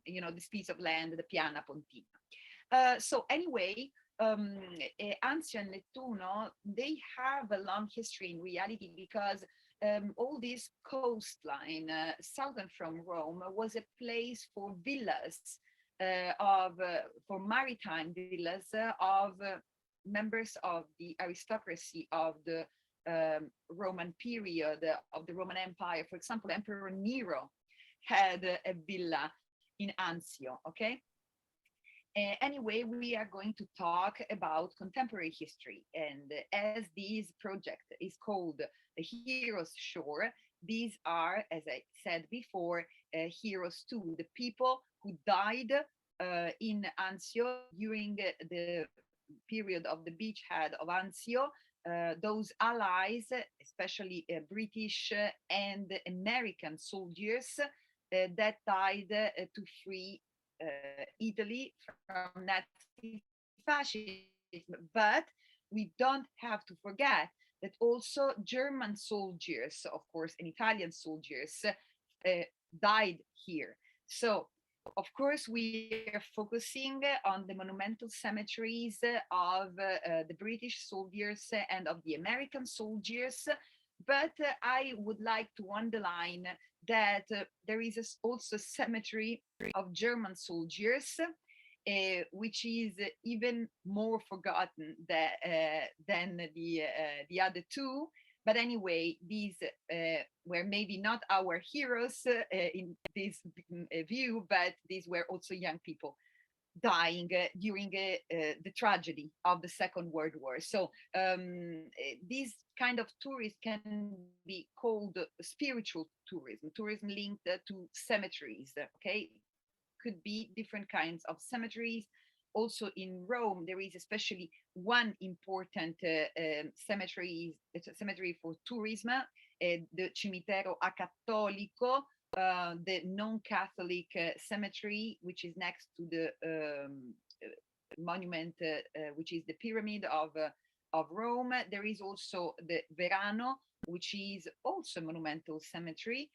you know, this piece of land, the Piana Pontina. So anyway, Anzio and Nettuno, they have a long history in reality, because all this coastline southern from Rome was a place for villas, for maritime villas of members of the aristocracy of the Roman period, of the Roman Empire. For example, Emperor Nero had a villa in Anzio, okay? Anyway, we are going to talk about contemporary history. And as this project is called the Heroes Shore, these are, as I said before, heroes too, the people who died in Anzio during the period of the beachhead of Anzio. Those allies, especially British and American soldiers, that died to free Italy from Nazi fascism. But we don't have to forget that also German soldiers, of course, and Italian soldiers died here. So, of course, we are focusing on the monumental cemeteries of the British soldiers and of the American soldiers. But I would like to underline that there is also a cemetery of German soldiers, which is even more forgotten than the other two. But anyway, these were maybe not our heroes in this view, but these were also young people dying during the tragedy of the Second World War. So this kind of tourism can be called spiritual tourism, tourism linked to cemeteries, okay? Could be different kinds of cemeteries. Also in Rome, there is especially one important cemetery, it's a cemetery for tourism, the Cimitero Acattolico, the non-Catholic cemetery, which is next to the monument, which is the pyramid of Rome. There is also the Verano, which is also a monumental cemetery.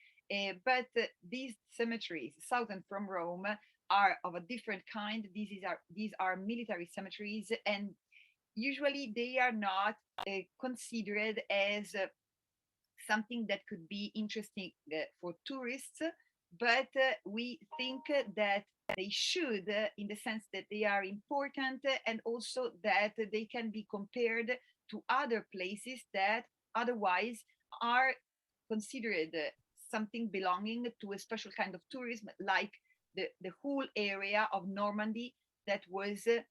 But these cemeteries, southern from Rome, are of a different kind. These are military cemeteries, and usually they are not considered as something that could be interesting for tourists, but we think that they should, in the sense that they are important, and also that they can be compared to other places that otherwise are considered something belonging to a special kind of tourism, like the whole area of Normandy that was, at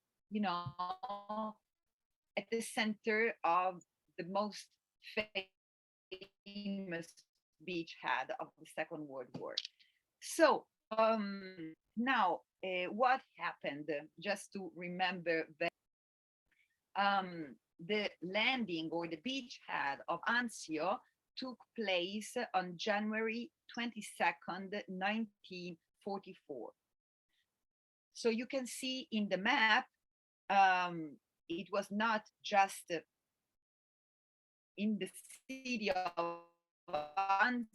the center of the most famous beachhead of the Second World War. So now, what happened? Just to remember that the landing or the beachhead of Anzio took place on January 22nd, 1944. So you can see in the map, it was not just in the city of Anzio,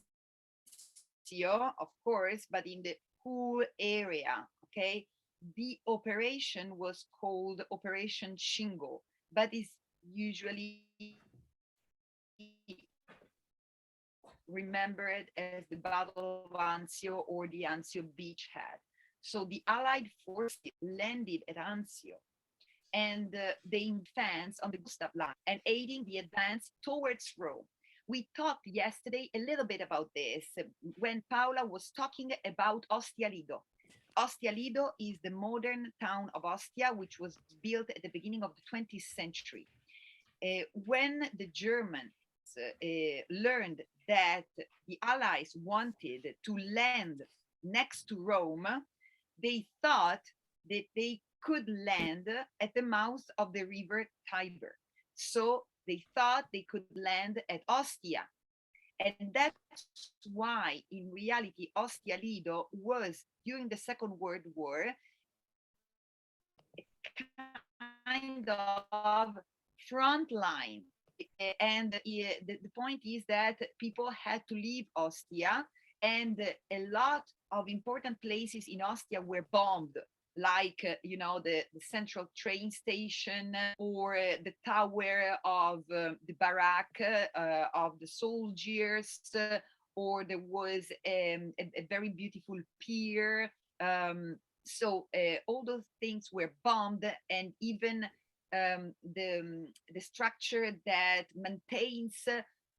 of course, but in the whole area, okay? The operation was called Operation Shingo, but is usually remembered as the Battle of Anzio or the Anzio beachhead. So the Allied forces landed at Anzio, and they advanced on the Gustav line and aiding the advance towards Rome. We talked yesterday a little bit about this when Paola was talking about Ostia Lido. Ostia Lido is the modern town of Ostia, which was built at the beginning of the 20th century. When the Germans learned that the Allies wanted to land next to Rome, they thought that they could land at the mouth of the river Tiber. So they thought they could land at Ostia. And that's why, in reality, Ostia Lido was, during the Second World War, a kind of front line. And the point is that people had to leave Ostia, and a lot of important places in Ostia were bombed, like the central train station, or the tower of the barrack of the soldiers, or there was a very beautiful pier. So all those things were bombed, and even the structure that maintains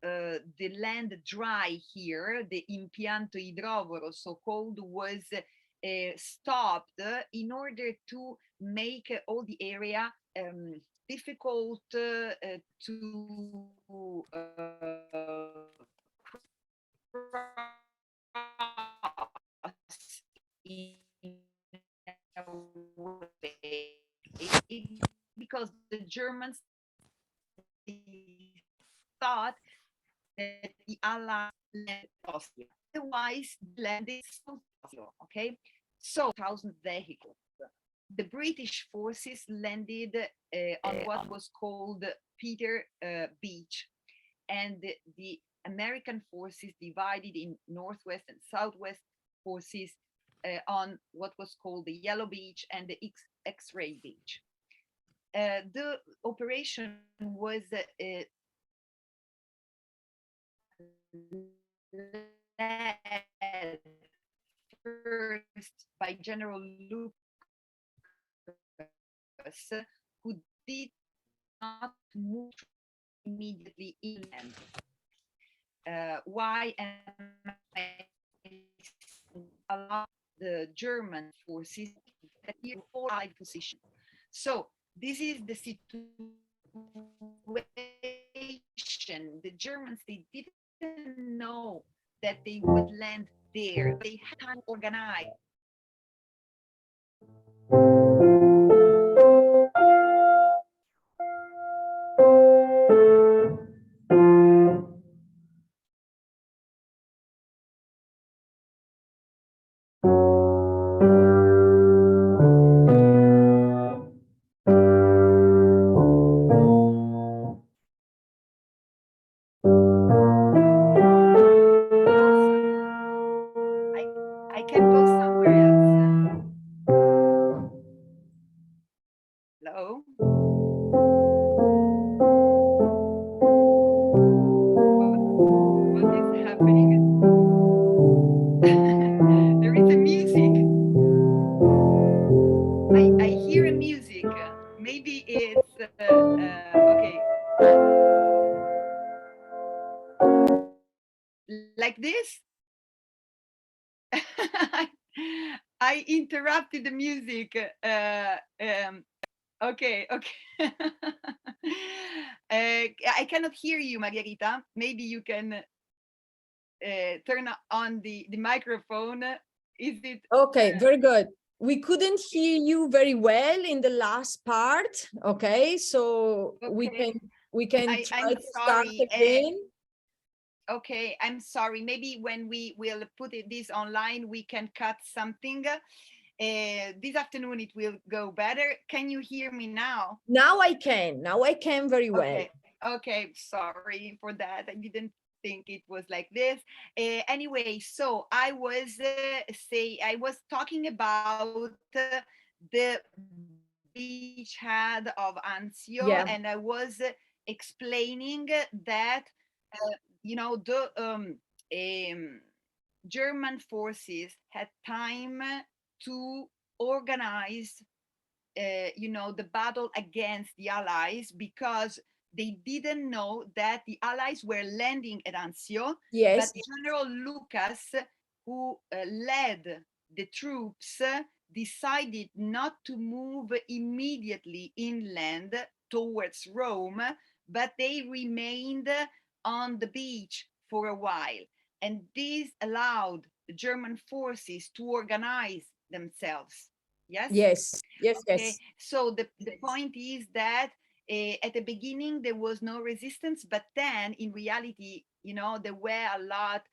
the land dry here, the impianto idrovoro, so called, was stopped in order to make all the area difficult to cross in a way, because the Germans thought that the Allies landed Austria. Otherwise, the land is Austria, okay? So, 1,000 vehicles. The British forces landed on what was called Peter Beach, and the American forces divided in Northwest and Southwest forces on what was called the Yellow Beach and the X-Ray Beach. The operation was led first by General Lucas, who did not move immediately inland. Why am I allowing the German forces that here all Allied position? So this is the situation. The Germans, they didn't know that they would land there. They had time to organize. I can go somewhere else. Hello? What is happening? There is a music. I hear a music. Maybe it's okay. Like this? I interrupted the music. Okay. I cannot hear you, Margherita. Maybe you can turn on the microphone. Is it okay? Very good. We couldn't hear you very well in the last part. Okay, so okay. we can I'm try to start sorry. again. Okay, I'm sorry. Maybe when we will put this online, we can cut something. This afternoon it will go better. Can you hear me now? Now I can. Now I can very well. Okay. Sorry for that. I didn't think it was like this. Anyway, so I was talking about the beachhead of Anzio, Yeah. and I was explaining that the German forces had time to organize the battle against the Allies, because they didn't know that the Allies were landing at Anzio. Yes. But General Lucas, who led the troops, decided not to move immediately inland towards Rome, but they remained on the beach for a while. And this allowed the German forces to organize themselves. Yes? Okay. So the point is that at the beginning there was no resistance, but then in reality, there were a lot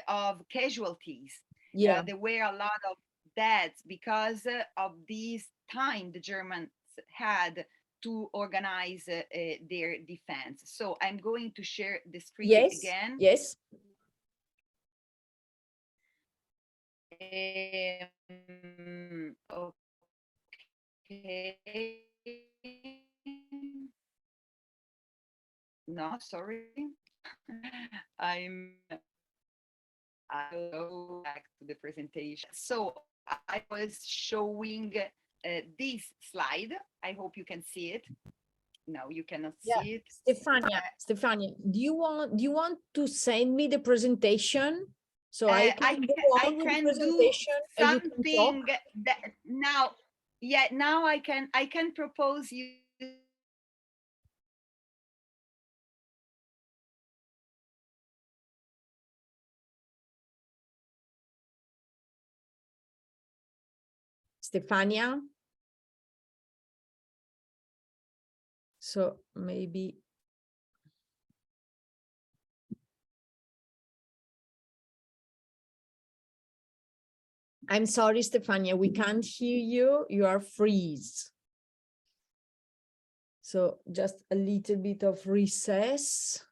of casualties. Yeah. There were a lot of deaths because of this time the Germans had to organize their defense. So I'm going to share the screen again. Yes. Okay. No, sorry. I'll go back to the presentation. So I was showing this slide. I hope you can see it. No, you cannot see it. Stefania, do you want to send me the presentation so I can go on with the presentation do something that now. Yeah, now I can propose you. Stefania? So maybe. I'm sorry, Stefania, we can't hear you. You are freeze. So just a little bit of recess.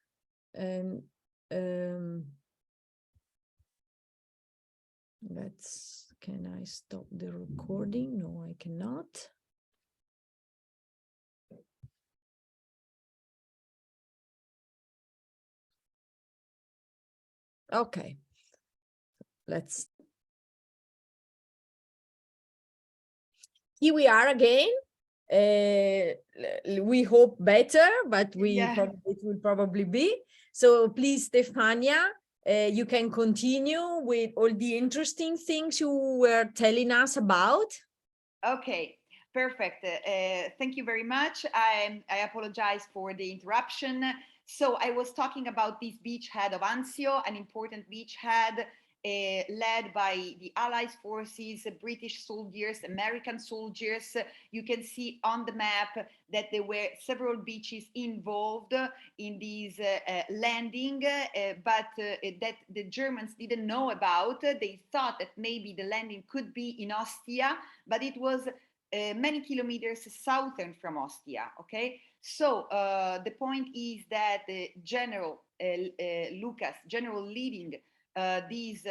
And can I stop the recording? No, I cannot. Okay, let's. Here we are again. We hope better, but it will probably be. So please, Stefania, you can continue with all the interesting things you were telling us about. Okay, perfect. Thank you very much. I apologize for the interruption. So I was talking about this beachhead of Anzio, an important beachhead led by the Allied forces, British soldiers, American soldiers. You can see on the map that there were several beaches involved in this landing, but that the Germans didn't know about. They thought that maybe the landing could be in Ostia, but it was many kilometers southern from Ostia. Okay, so the point is that General Lucas, general leading this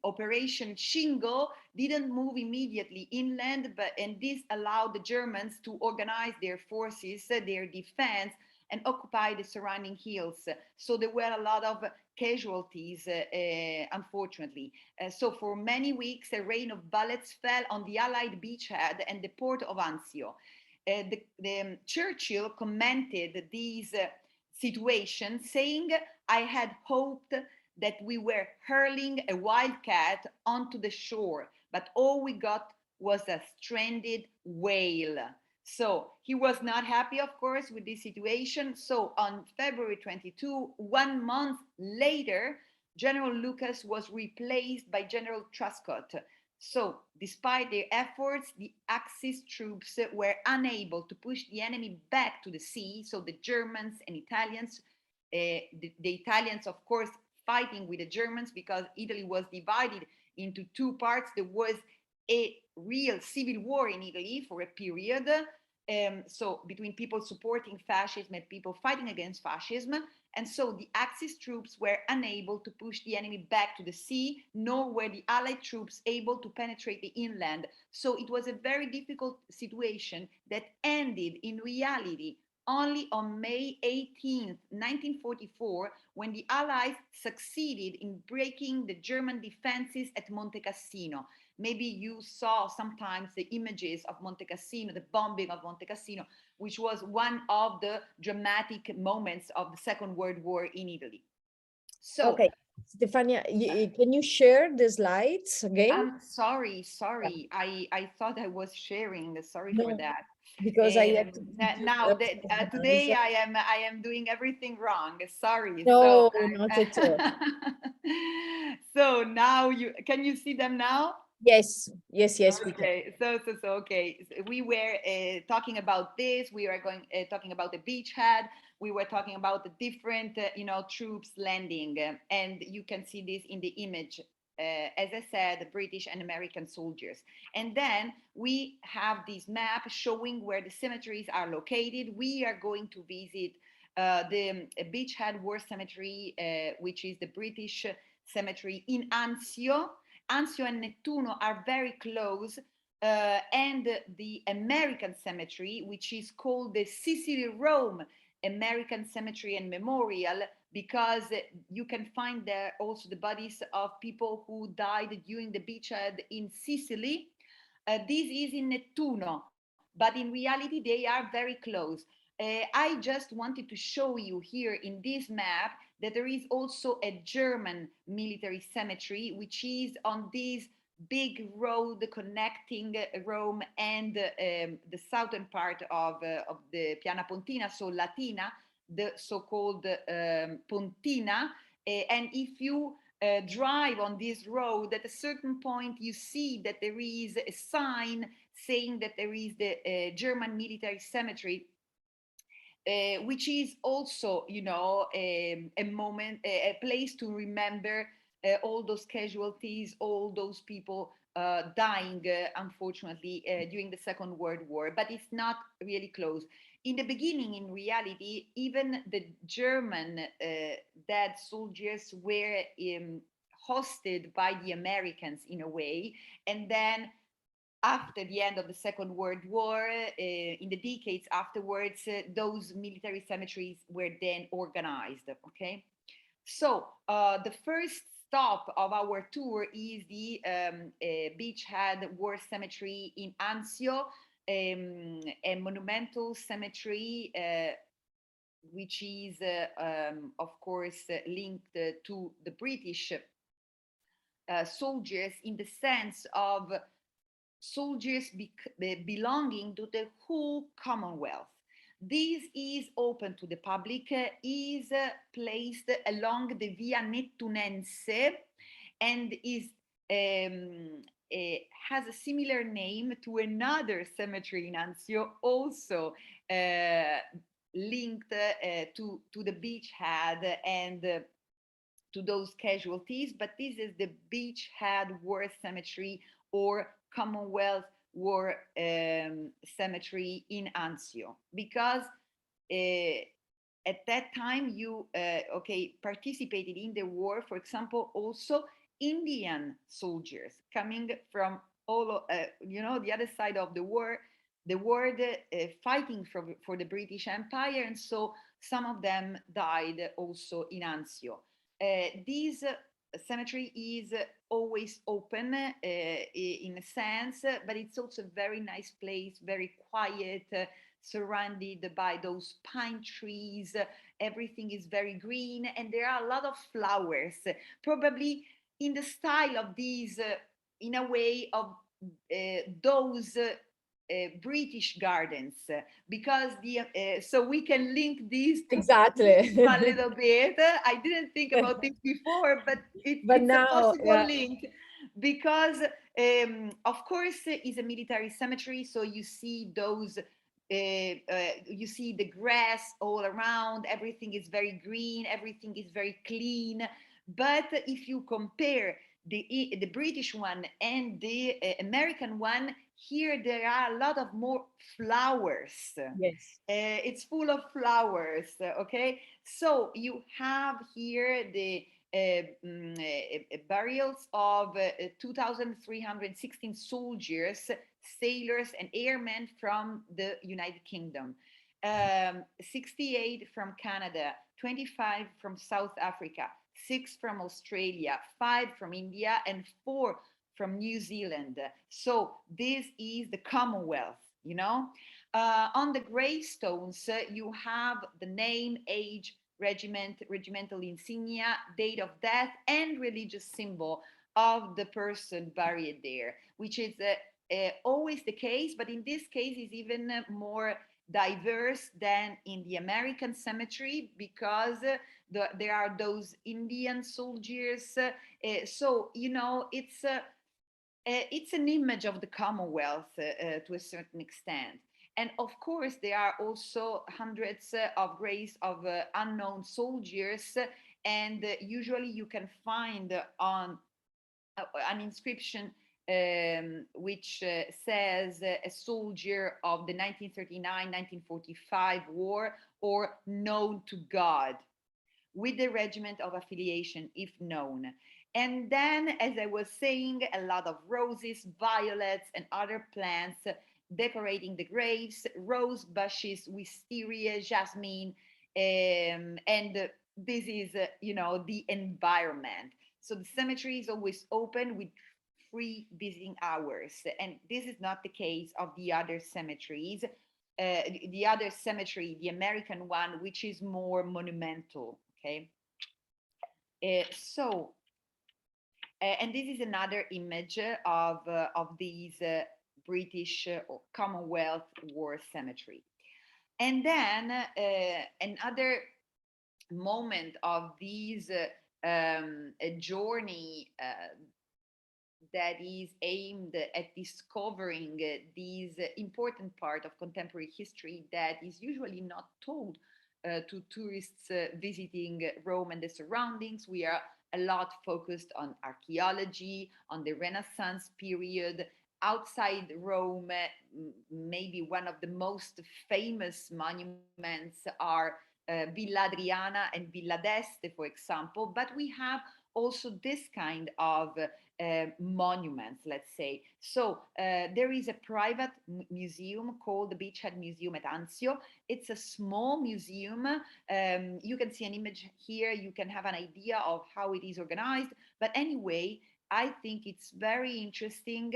Operation Shingo, didn't move immediately inland, and this allowed the Germans to organize their forces, their defense, and occupy the surrounding hills. So there were a lot of casualties, unfortunately. So for many weeks, a rain of bullets fell on the Allied beachhead and the port of Anzio. Churchill commented this situation, saying, "I had hoped that we were hurling a wildcat onto the shore, but all we got was a stranded whale." So he was not happy, of course, with this situation. So on February 22, 1 month later, General Lucas was replaced by General Truscott. So, despite their efforts, the Axis troops were unable to push the enemy back to the sea. So, the Germans and Italians, the Italians, of course, fighting with the Germans because Italy was divided into two parts. There was a real civil war in Italy for a period. So between people supporting fascism and people fighting against fascism. And so the Axis troops were unable to push the enemy back to the sea, nor were the Allied troops able to penetrate the inland. So it was a very difficult situation that ended in reality only on May 18th, 1944, when the Allies succeeded in breaking the German defenses at Monte Cassino. Maybe you saw sometimes the images of Monte Cassino, the bombing of Monte Cassino, which was one of the dramatic moments of the Second World War in Italy. So, okay, Stefania, can you share the slides again? I'm sorry. I thought I was sharing. Sorry for that. Because I have to now today I am doing everything wrong. Sorry. No, not at all. So now can you see them now? Yes. Okay, so okay. We were talking about this. We were talking about the beachhead. We were talking about the different, troops landing, and you can see this in the image. As I said, the British and American soldiers. And then we have this map showing where the cemeteries are located. We are going to visit the Beachhead War Cemetery, which is the British cemetery in Anzio. Anzio and Nettuno are very close, and the American cemetery, which is called the Sicily-Rome American Cemetery and Memorial, because you can find there also the bodies of people who died during the beachhead in Sicily. This is in Nettuno, but in reality they are very close. I just wanted to show you here in this map that there is also a German military cemetery, which is on this big road connecting Rome and the southern part of the Piana Pontina, so Latina, the so-called Pontina. And if you drive on this road, at a certain point you see that there is a sign saying that there is the German military cemetery, which is also, you know, a moment, a place to remember all those casualties, all those people dying, unfortunately, during the Second World War, but it's not really close. In the beginning, in reality, even the German dead soldiers were hosted by the Americans in a way, and then after the end of the Second World War, in the decades afterwards, those military cemeteries were then organized, okay? So the first stop of our tour is the Beachhead War Cemetery in Anzio, a monumental cemetery which is, of course, linked to the British soldiers in the sense of soldiers belonging to the whole Commonwealth. This is open to the public, is placed along the Via Nettunense, and is has a similar name to another cemetery in Anzio, also linked to the beachhead and to those casualties, but this is the Beachhead War Cemetery, or Commonwealth War Cemetery in Anzio, because at that time you participated in the war, for example, also Indian soldiers coming from all the other side of the war, fighting for the British Empire, and so some of them died also in Anzio. This cemetery is always open in a sense, but it's also a very nice place, very quiet, surrounded by those pine trees. Everything is very green, and there are a lot of flowers, probably in the style of these, in a way of those British gardens, because so we can link these exactly a little bit. I didn't think about this before, but it's now, a possible link, because of course it's a military cemetery, so you see those you see the grass all around, everything is very green, everything is very clean. But if you compare the British one and the American one, here there are a lot of more flowers. Yes. It's full of flowers, okay? So you have here the burials of 2,316 soldiers, sailors and airmen from the United Kingdom, 68 from Canada, 25 from South Africa, 6 from Australia, 5 from India, and 4 from New Zealand. So this is the Commonwealth, you know. On the gravestones, you have the name, age, regiment, regimental insignia, date of death, and religious symbol of the person buried there, which is always the case, but in this case is even more diverse than in the American cemetery, because there are those Indian soldiers. So, you know, it's an image of the Commonwealth to a certain extent. And of course, there are also hundreds of graves of unknown soldiers, and usually you can find on an inscription which says a soldier of the 1939-1945 war, or known to God, with the regiment of affiliation if known. And then, as I was saying, a lot of roses, violets, and other plants decorating the graves, rose bushes, wisteria, jasmine, and this is, you know, the environment. So the cemetery is always open with free visiting hours, and this is not the case of the other cemeteries. The other cemetery, the American one, which is more monumental, okay? So And this is another image of these British or Commonwealth War Cemetery. And then another moment of this journey that is aimed at discovering this important part of contemporary history that is usually not told to tourists visiting Rome and the surroundings. We are a lot focused on archaeology, on the Renaissance period. Outside Rome, maybe one of the most famous monuments are Villa Adriana and Villa d'Este, for example, but we have also this kind of monuments, let's say. So there is a private museum called the Beachhead Museum at Anzio. It's a small museum. You can see an image here. You can have an idea of how it is organized. But anyway, I think it's very interesting.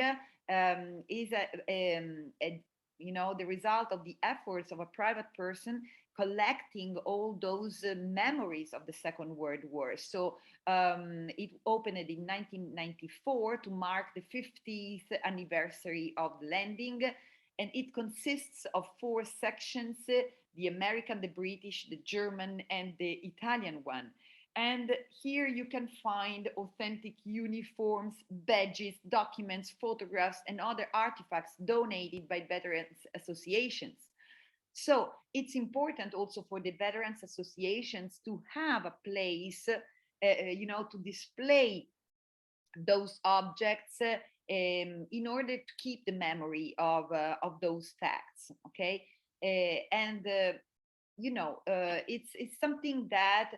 Is you know, the result of the efforts of a private person collecting all those memories of the Second World War. So it opened in 1994 to mark the 50th anniversary of the landing, and it consists of 4 sections: the American, the British, the German, and the Italian one. And here you can find authentic uniforms, badges, documents, photographs, and other artifacts donated by veterans associations. So it's important also for the veterans associations to have a place, you know, to display those objects in order to keep the memory of those facts. Okay, you know, it's something that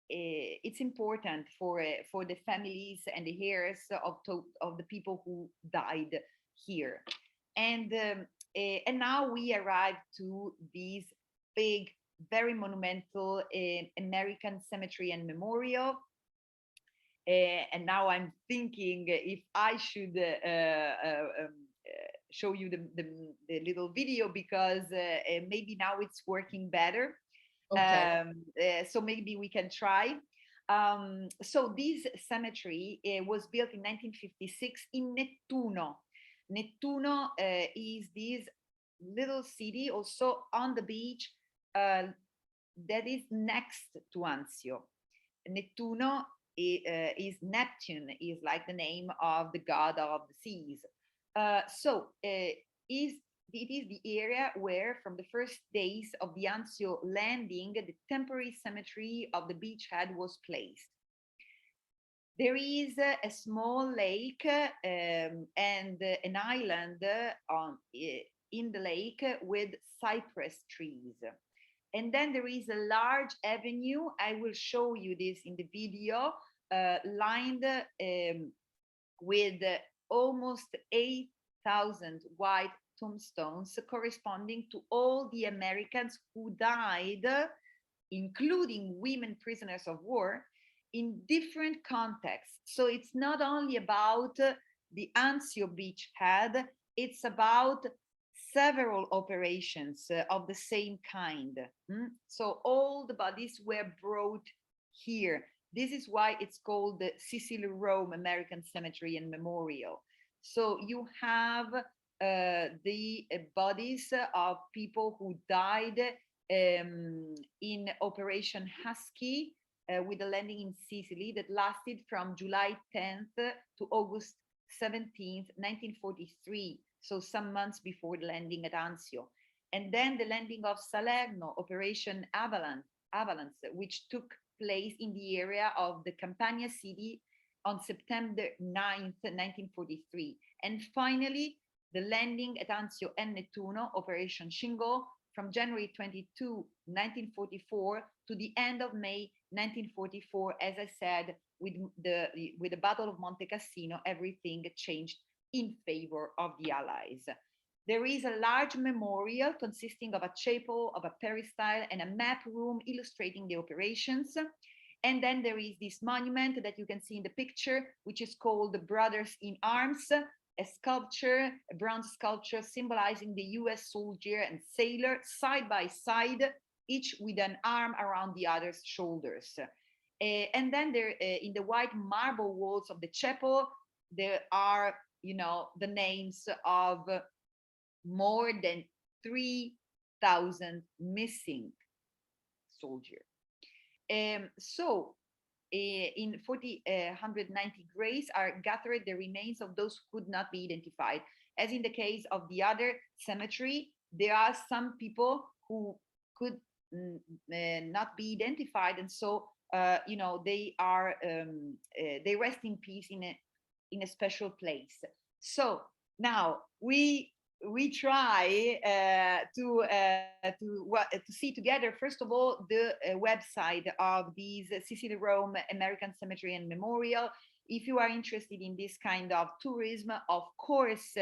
it's important for the families and the heirs of the people who died here. And now we arrive to this big, very monumental American cemetery and memorial. And now I'm thinking if I should show you the little video, because maybe now it's working better. Okay. So maybe we can try. So this cemetery was built in 1956 in Nettuno. Nettuno is this little city also on the beach that is next to Anzio. Nettuno is Neptune, is like the name of the god of the seas. It is the area where, from the first days of the Anzio landing, the temporary cemetery of the beachhead was placed. There is a small lake and an island in the lake with cypress trees. And then there is a large avenue. I will show you this in the video, lined with almost 8,000 white tombstones corresponding to all the Americans who died, including women prisoners of war, in different contexts. So it's not only about the Anzio beachhead, it's about several operations of the same kind. So all the bodies were brought here. This is why it's called the Sicily Rome American Cemetery and Memorial. So you have the bodies of people who died in Operation Husky, with a landing in Sicily that lasted from July 10th to August 17th, 1943. So some months before the landing at Anzio. And then the landing of Salerno, Operation Avalanche, which took place in the area of the Campania city on September 9th, 1943. And finally, the landing at Anzio and Nettuno, Operation Shingo, from January 22, 1944 to the end of May 1944. As I said, with the Battle of Monte Cassino, everything changed in favor of the Allies. There is a large memorial consisting of a chapel, of a peristyle, and a map room illustrating the operations. And then there is this monument that you can see in the picture, which is called the Brothers in Arms, a sculpture, a bronze sculpture symbolizing the US soldier and sailor side by side, each with an arm around the other's shoulders. And then there, in the white marble walls of the chapel, there are, the names of more than 3,000 missing soldiers. So in 190 graves are gathered the remains of those who could not be identified. As in the case of the other cemetery, there are some people who could not be identified, and so they are they rest in peace in a special place. So now we try to see together, first of all, the website of these Sicily Rome American Cemetery and Memorial. If you are interested in this kind of tourism, of course,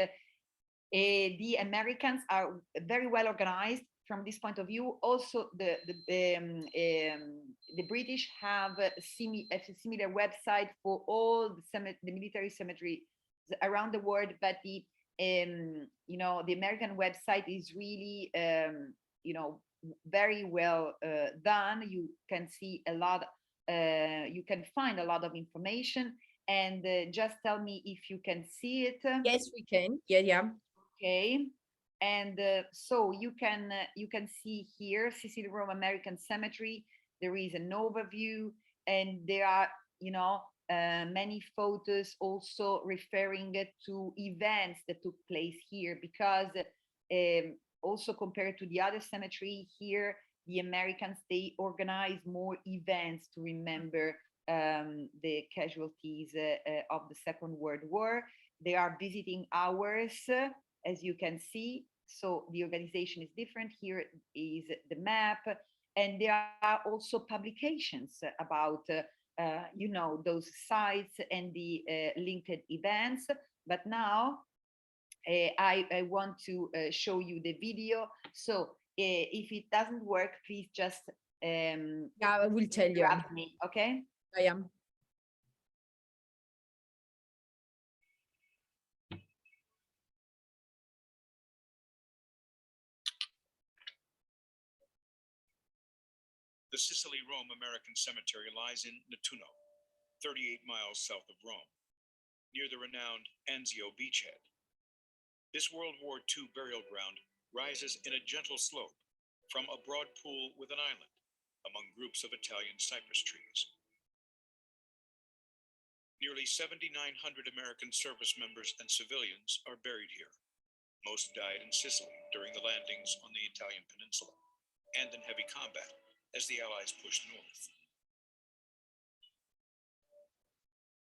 the Americans are very well organized from this point of view. Also, the British have a similar website for all the military cemeteries around the world, but the American website is really very well done. You can see a lot, you can find a lot of information, and just tell me if you can see it. Yes, we can. Yeah. Okay. And so you can see here Sicily Rome American Cemetery. There is an overview, and there are many photos also referring to events that took place here, because also compared to the other cemetery here, the Americans, they organize more events to remember the casualties of the Second World War. They are visiting hours, as you can see. So the organization is different. Here is the map, and there are also publications about those sites and the linked events. But now I want to show you the video. So if it doesn't work, please just yeah, I will tell you. Me, okay? I am. The Sicily Rome American Cemetery lies in Nettuno, 38 miles south of Rome, near the renowned Anzio beachhead. This World War II burial ground rises in a gentle slope from a broad pool with an island among groups of Italian cypress trees. Nearly 7,900 American service members and civilians are buried here. Most died in Sicily during the landings on the Italian peninsula and in heavy combat as the Allies pushed north.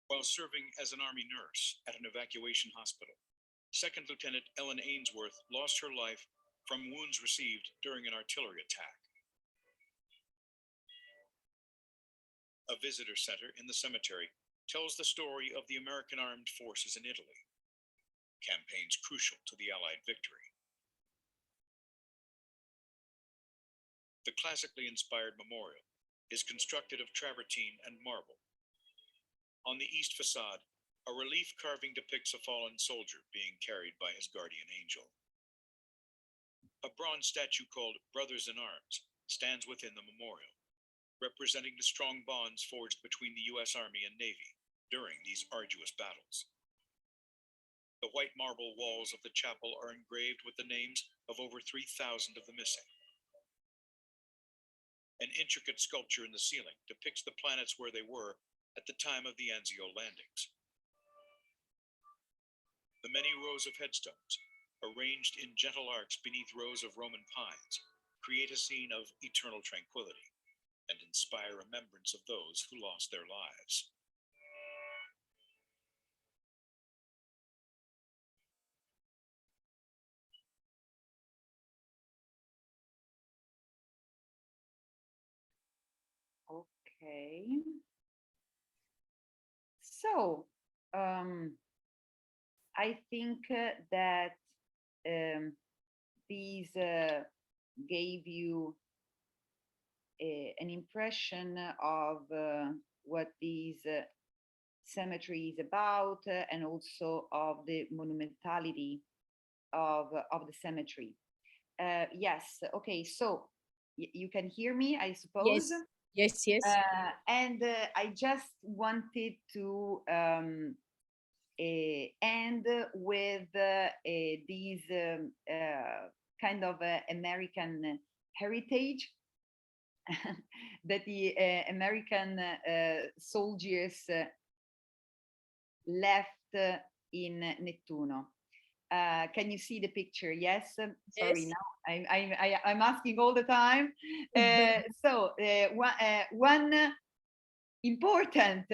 While serving as an Army nurse at an evacuation hospital, Second Lieutenant Ellen Ainsworth lost her life from wounds received during an artillery attack. A visitor center in the cemetery tells the story of the American armed forces in Italy, campaigns crucial to the Allied victory. The classically inspired memorial is constructed of travertine and marble. On the east facade, a relief carving depicts a fallen soldier being carried by his guardian angel. A bronze statue called Brothers in Arms stands within the memorial, representing the strong bonds forged between the U.S. Army and Navy during these arduous battles. The white marble walls of the chapel are engraved with the names of over 3,000 of the missing. An intricate sculpture in the ceiling depicts the planets where they were at the time of the Anzio landings. The many rows of headstones, arranged in gentle arcs beneath rows of Roman pines, create a scene of eternal tranquility and inspire remembrance of those who lost their lives. Okay. So I think that these gave you an impression of what these cemetery is about, and also of the monumentality of the cemetery. Yes, okay, so you can hear me, I suppose? Yes. Yes, yes. And I just wanted to end with these kind of American heritage that the American soldiers left in Nettuno. Can you see the picture? Yes. Sorry, Yes. now I'm asking all the time. One important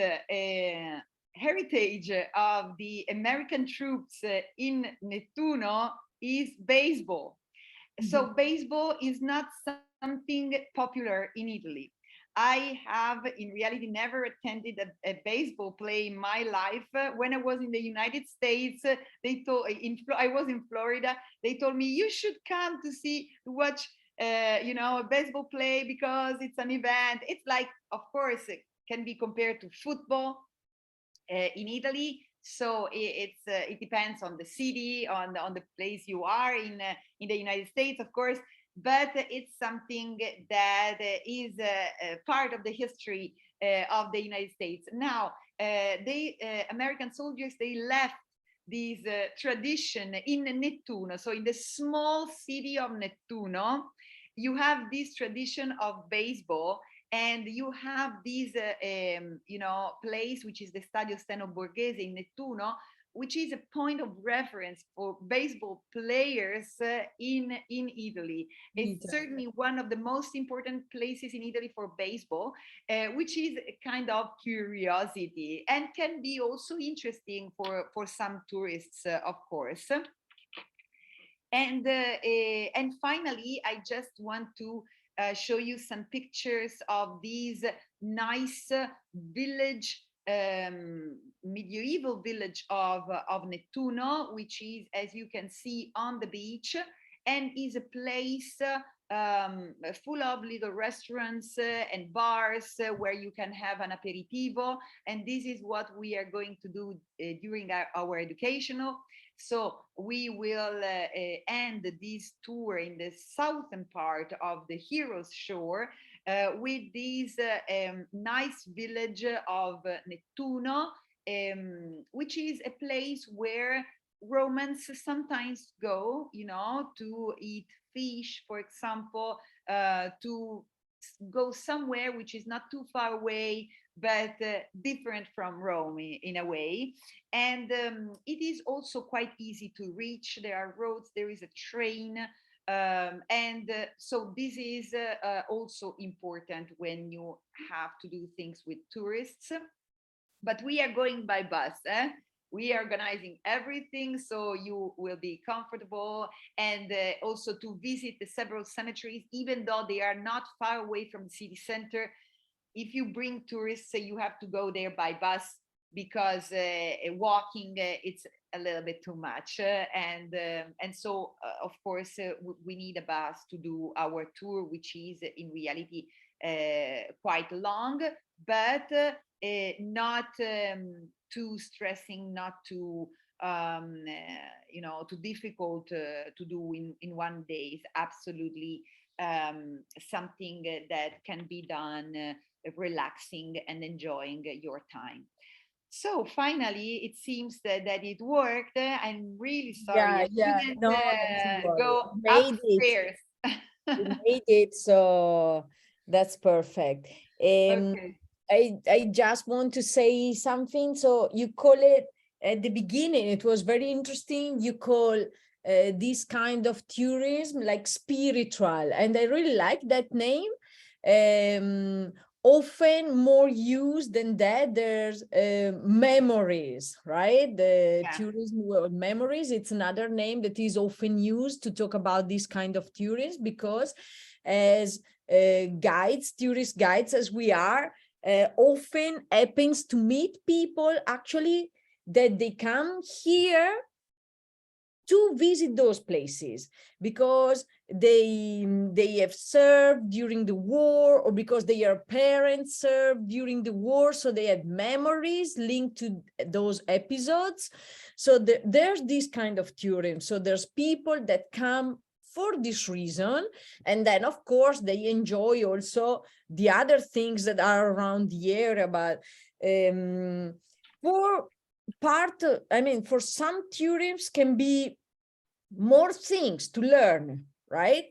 heritage of the American troops in Nettuno is baseball. So baseball is not something popular in Italy. I have in reality never attended a baseball play in my life. When I was in the United States, they told I was in Florida. They told me you should come to watch a baseball play because it's an event. It's like, of course, it can be compared to football in Italy. So it depends on the city, on the place you are in the United States, of course. But it's something that is part of the history of the United States. Now, American soldiers, they left this tradition in Nettuno. So in the small city of Nettuno, you have this tradition of baseball, and you have this place, which is the Stadio Steno Borghese in Nettuno, which is a point of reference for baseball players in Italy. It's certainly one of the most important places in Italy for baseball, which is a kind of curiosity and can be also interesting for some tourists, of course. And finally, I just want to show you some pictures of these nice village, medieval village of Nettuno, which is, as you can see, on the beach, and is a place full of little restaurants and bars where you can have an aperitivo. And this is what we are going to do during our educational. So we will end this tour in the southern part of the Heroes Shore with this nice village of Nettuno, which is a place where Romans sometimes go, to eat fish, for example, to go somewhere which is not too far away, but different from Rome in a way. And it is also quite easy to reach. There are roads, there is a train. So this is also important when you have to do things with tourists. But we are going by bus. We are organizing everything so you will be comfortable, and also to visit the several cemeteries, even though they are not far away from the city center. If you bring tourists, you have to go there by bus, because walking it's a little bit too much, and so of course we need a bus to do our tour, which is in reality quite long, but not too stressing, not too too difficult to do in one day. It's absolutely something that can be done relaxing and enjoying your time. So finally, it seems that it worked. I'm really sorry. Yeah, I didn't no, don't worry. go Made upstairs. We made it, so that's perfect. Okay. I just want to say something. So you call it at the beginning, it was very interesting. You call this kind of tourism like spiritual, and I really like that name. Often more used than that, there's memories, right? The tourism world memories, it's another name that is often used to talk about this kind of tourism, because as guides, tourist guides as we are, often happens to meet people actually that they come here to visit those places because they have served during the war, or because their parents served during the war, so they had memories linked to those episodes. So there's this kind of tourism. So there's people that come for this reason. And then, of course, they enjoy also the other things that are around the area. But for some tourists can be more things to learn, right?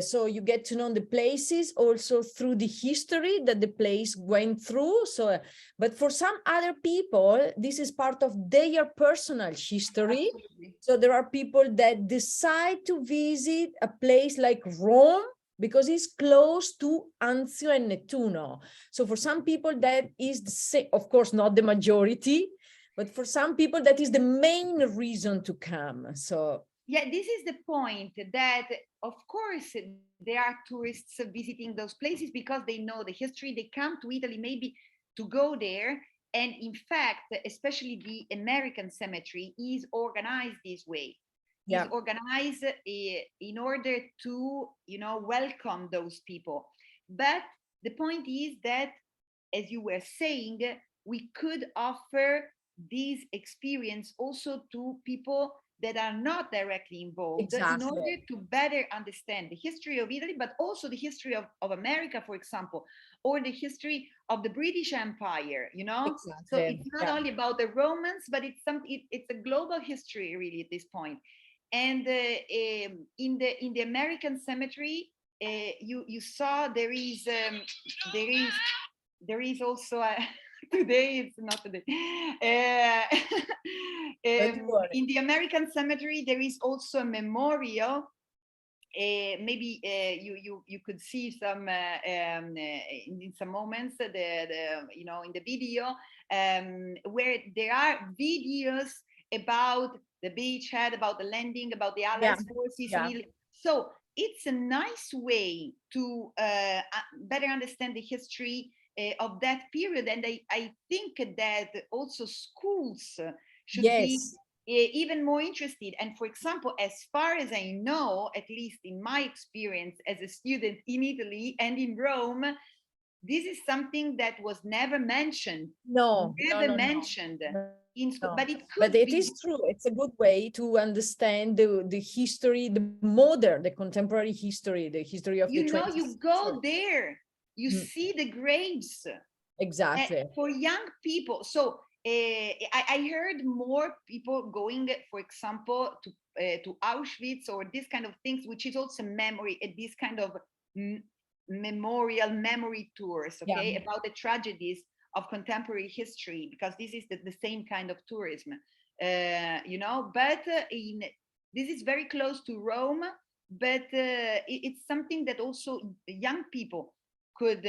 So you get to know the places also through the history that the place went through. So, but for some other people, this is part of their personal history. Absolutely. So there are people that decide to visit a place like Rome because it's close to Anzio and Nettuno. So for some people that is the same, of course, not the majority, but for some people that is the main reason to come. So yeah, this is the point, that of course there are tourists visiting those places because they know the history. They come to Italy maybe to go there, and in fact, especially the American cemetery is organized this way. yeah, Is organized in order to, you know, welcome those people. But the point is that, as you were saying, we could offer this experience also to people that are not directly involved, in Exactly. order to better understand the history of Italy, but also the history of America, for example, or the history of the British Empire, you know? Exactly. So it's not Yeah. only about the Romans, but it's a global history really at this point. And in the American cemetery, you saw there is also a today it's not today. In the American cemetery, there is also a memorial. Maybe you could see some in some moments you know, in the video, where there are videos about the beachhead, about the landing, about the Allies forces. Yeah. So it's a nice way to better understand the history of that period. And I think that also schools should be even more interested. And for example, as far as I know, at least in my experience as a student in Italy and in Rome, this is something that was never mentioned. Never mentioned. In school, but it could it is true. It's a good way to understand the history, the contemporary history, the history of the 20th you go there, you see the graves. Exactly. For young people. So I heard more people going, for example, to Auschwitz or this kind of things, which is also memory, this kind of memorial memory tours, okay, about the tragedies of contemporary history, because this is the same kind of tourism, you know. But this is very close to Rome, but it's something that also young people could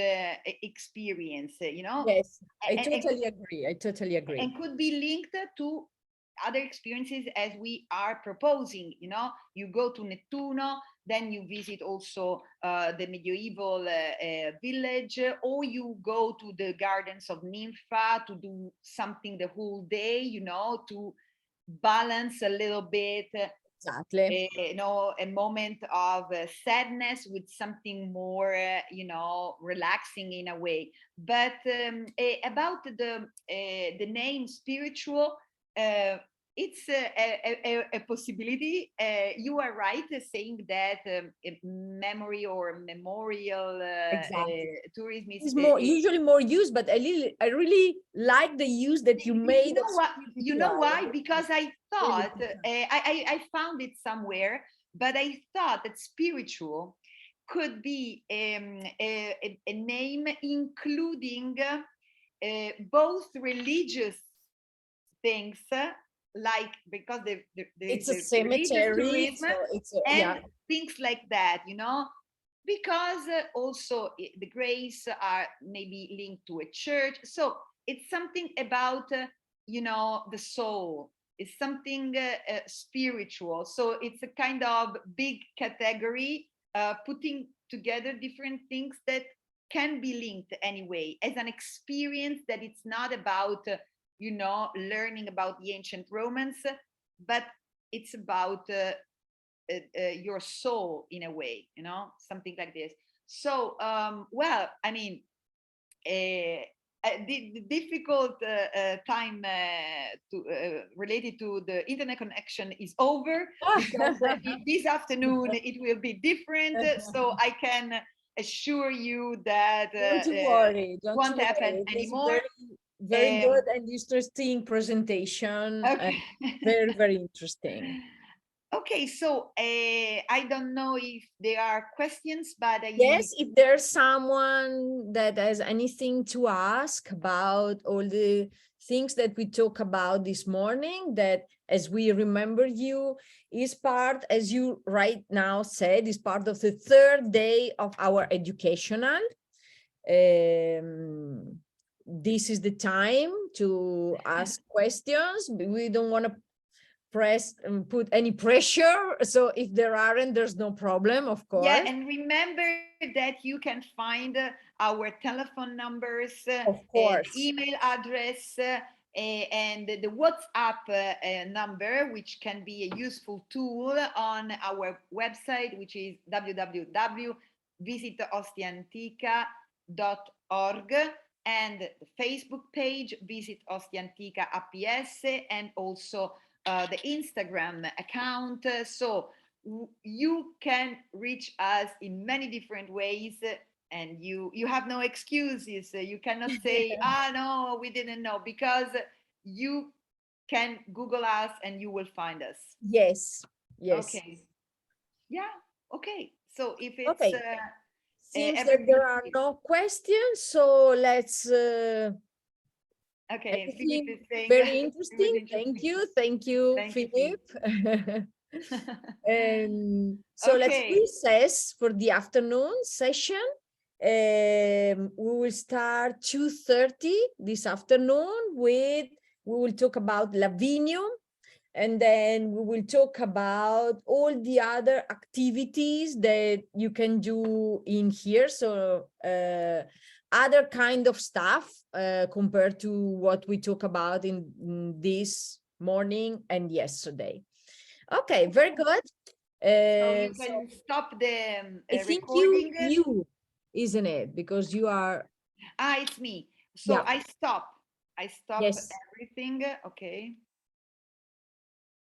experience, you know. Yes, I totally agree. And could be linked to other experiences as we are proposing, you know. You go to Nettuno, then you visit also the medieval village, or you go to the gardens of Ninfa to do something the whole day, you know, to balance a little bit. Exactly. You know, a moment of sadness with something more, you know, relaxing in a way. But about the name spiritual, it's a possibility. You are right saying that memory or memorial tourism is usually more used, but I really like the use that you made. You know why? Because I thought I found it somewhere, but I thought that spiritual could be a name including both religious things, like, because it's a cemetery, and things like that, you know, because also the graves are maybe linked to a church. So it's something about you know, the soul. It's something spiritual. So it's a kind of big category, putting together different things that can be linked anyway as an experience, that it's not about you know, learning about the ancient Romans, but it's about your soul in a way, you know, something like this. So well, I mean, the difficult time related to the internet connection is over, because this afternoon it will be different. So I can assure you that Don't worry, don't won't happen worry. It was anymore. very good and interesting presentation. Okay. Very, very interesting. Okay, so I don't know if there are questions, but Yes, if there's someone that has anything to ask about all the things that we talked about this morning, that, as we remember you, is part, as you right now said, is part of the third day of our educational. This is the time to ask questions. We don't want to press and put any pressure. So if there aren't, there's no problem, of course. yeah, and remember that you can find our telephone numbers, Of course. email address, and the WhatsApp number, which can be a useful tool on our website, which is www.visitostiantica.org, and the Facebook page, Visit Ostia Antica APS, and also the Instagram account. So you can reach us in many different ways, and you have no excuses. You cannot say, ah, no, we didn't know, because you can Google us and you will find us. Yes, yes. Okay. Yeah, okay. So if it's okay. Seems that there are no questions, so let's okay, Philip is saying very interesting. Thank you, Thank Philip. So Okay. let's recess for the afternoon session. We will start 2:30 this afternoon we will talk about Lavinium, and then we will talk about all the other activities that you can do in here. So other kind of stuff compared to what we talk about in this morning and yesterday. Okay, very good. So you can stop the I think recording. you, isn't it? Because you are. Ah, it's me. So Yeah. I stop Yes. everything. Okay.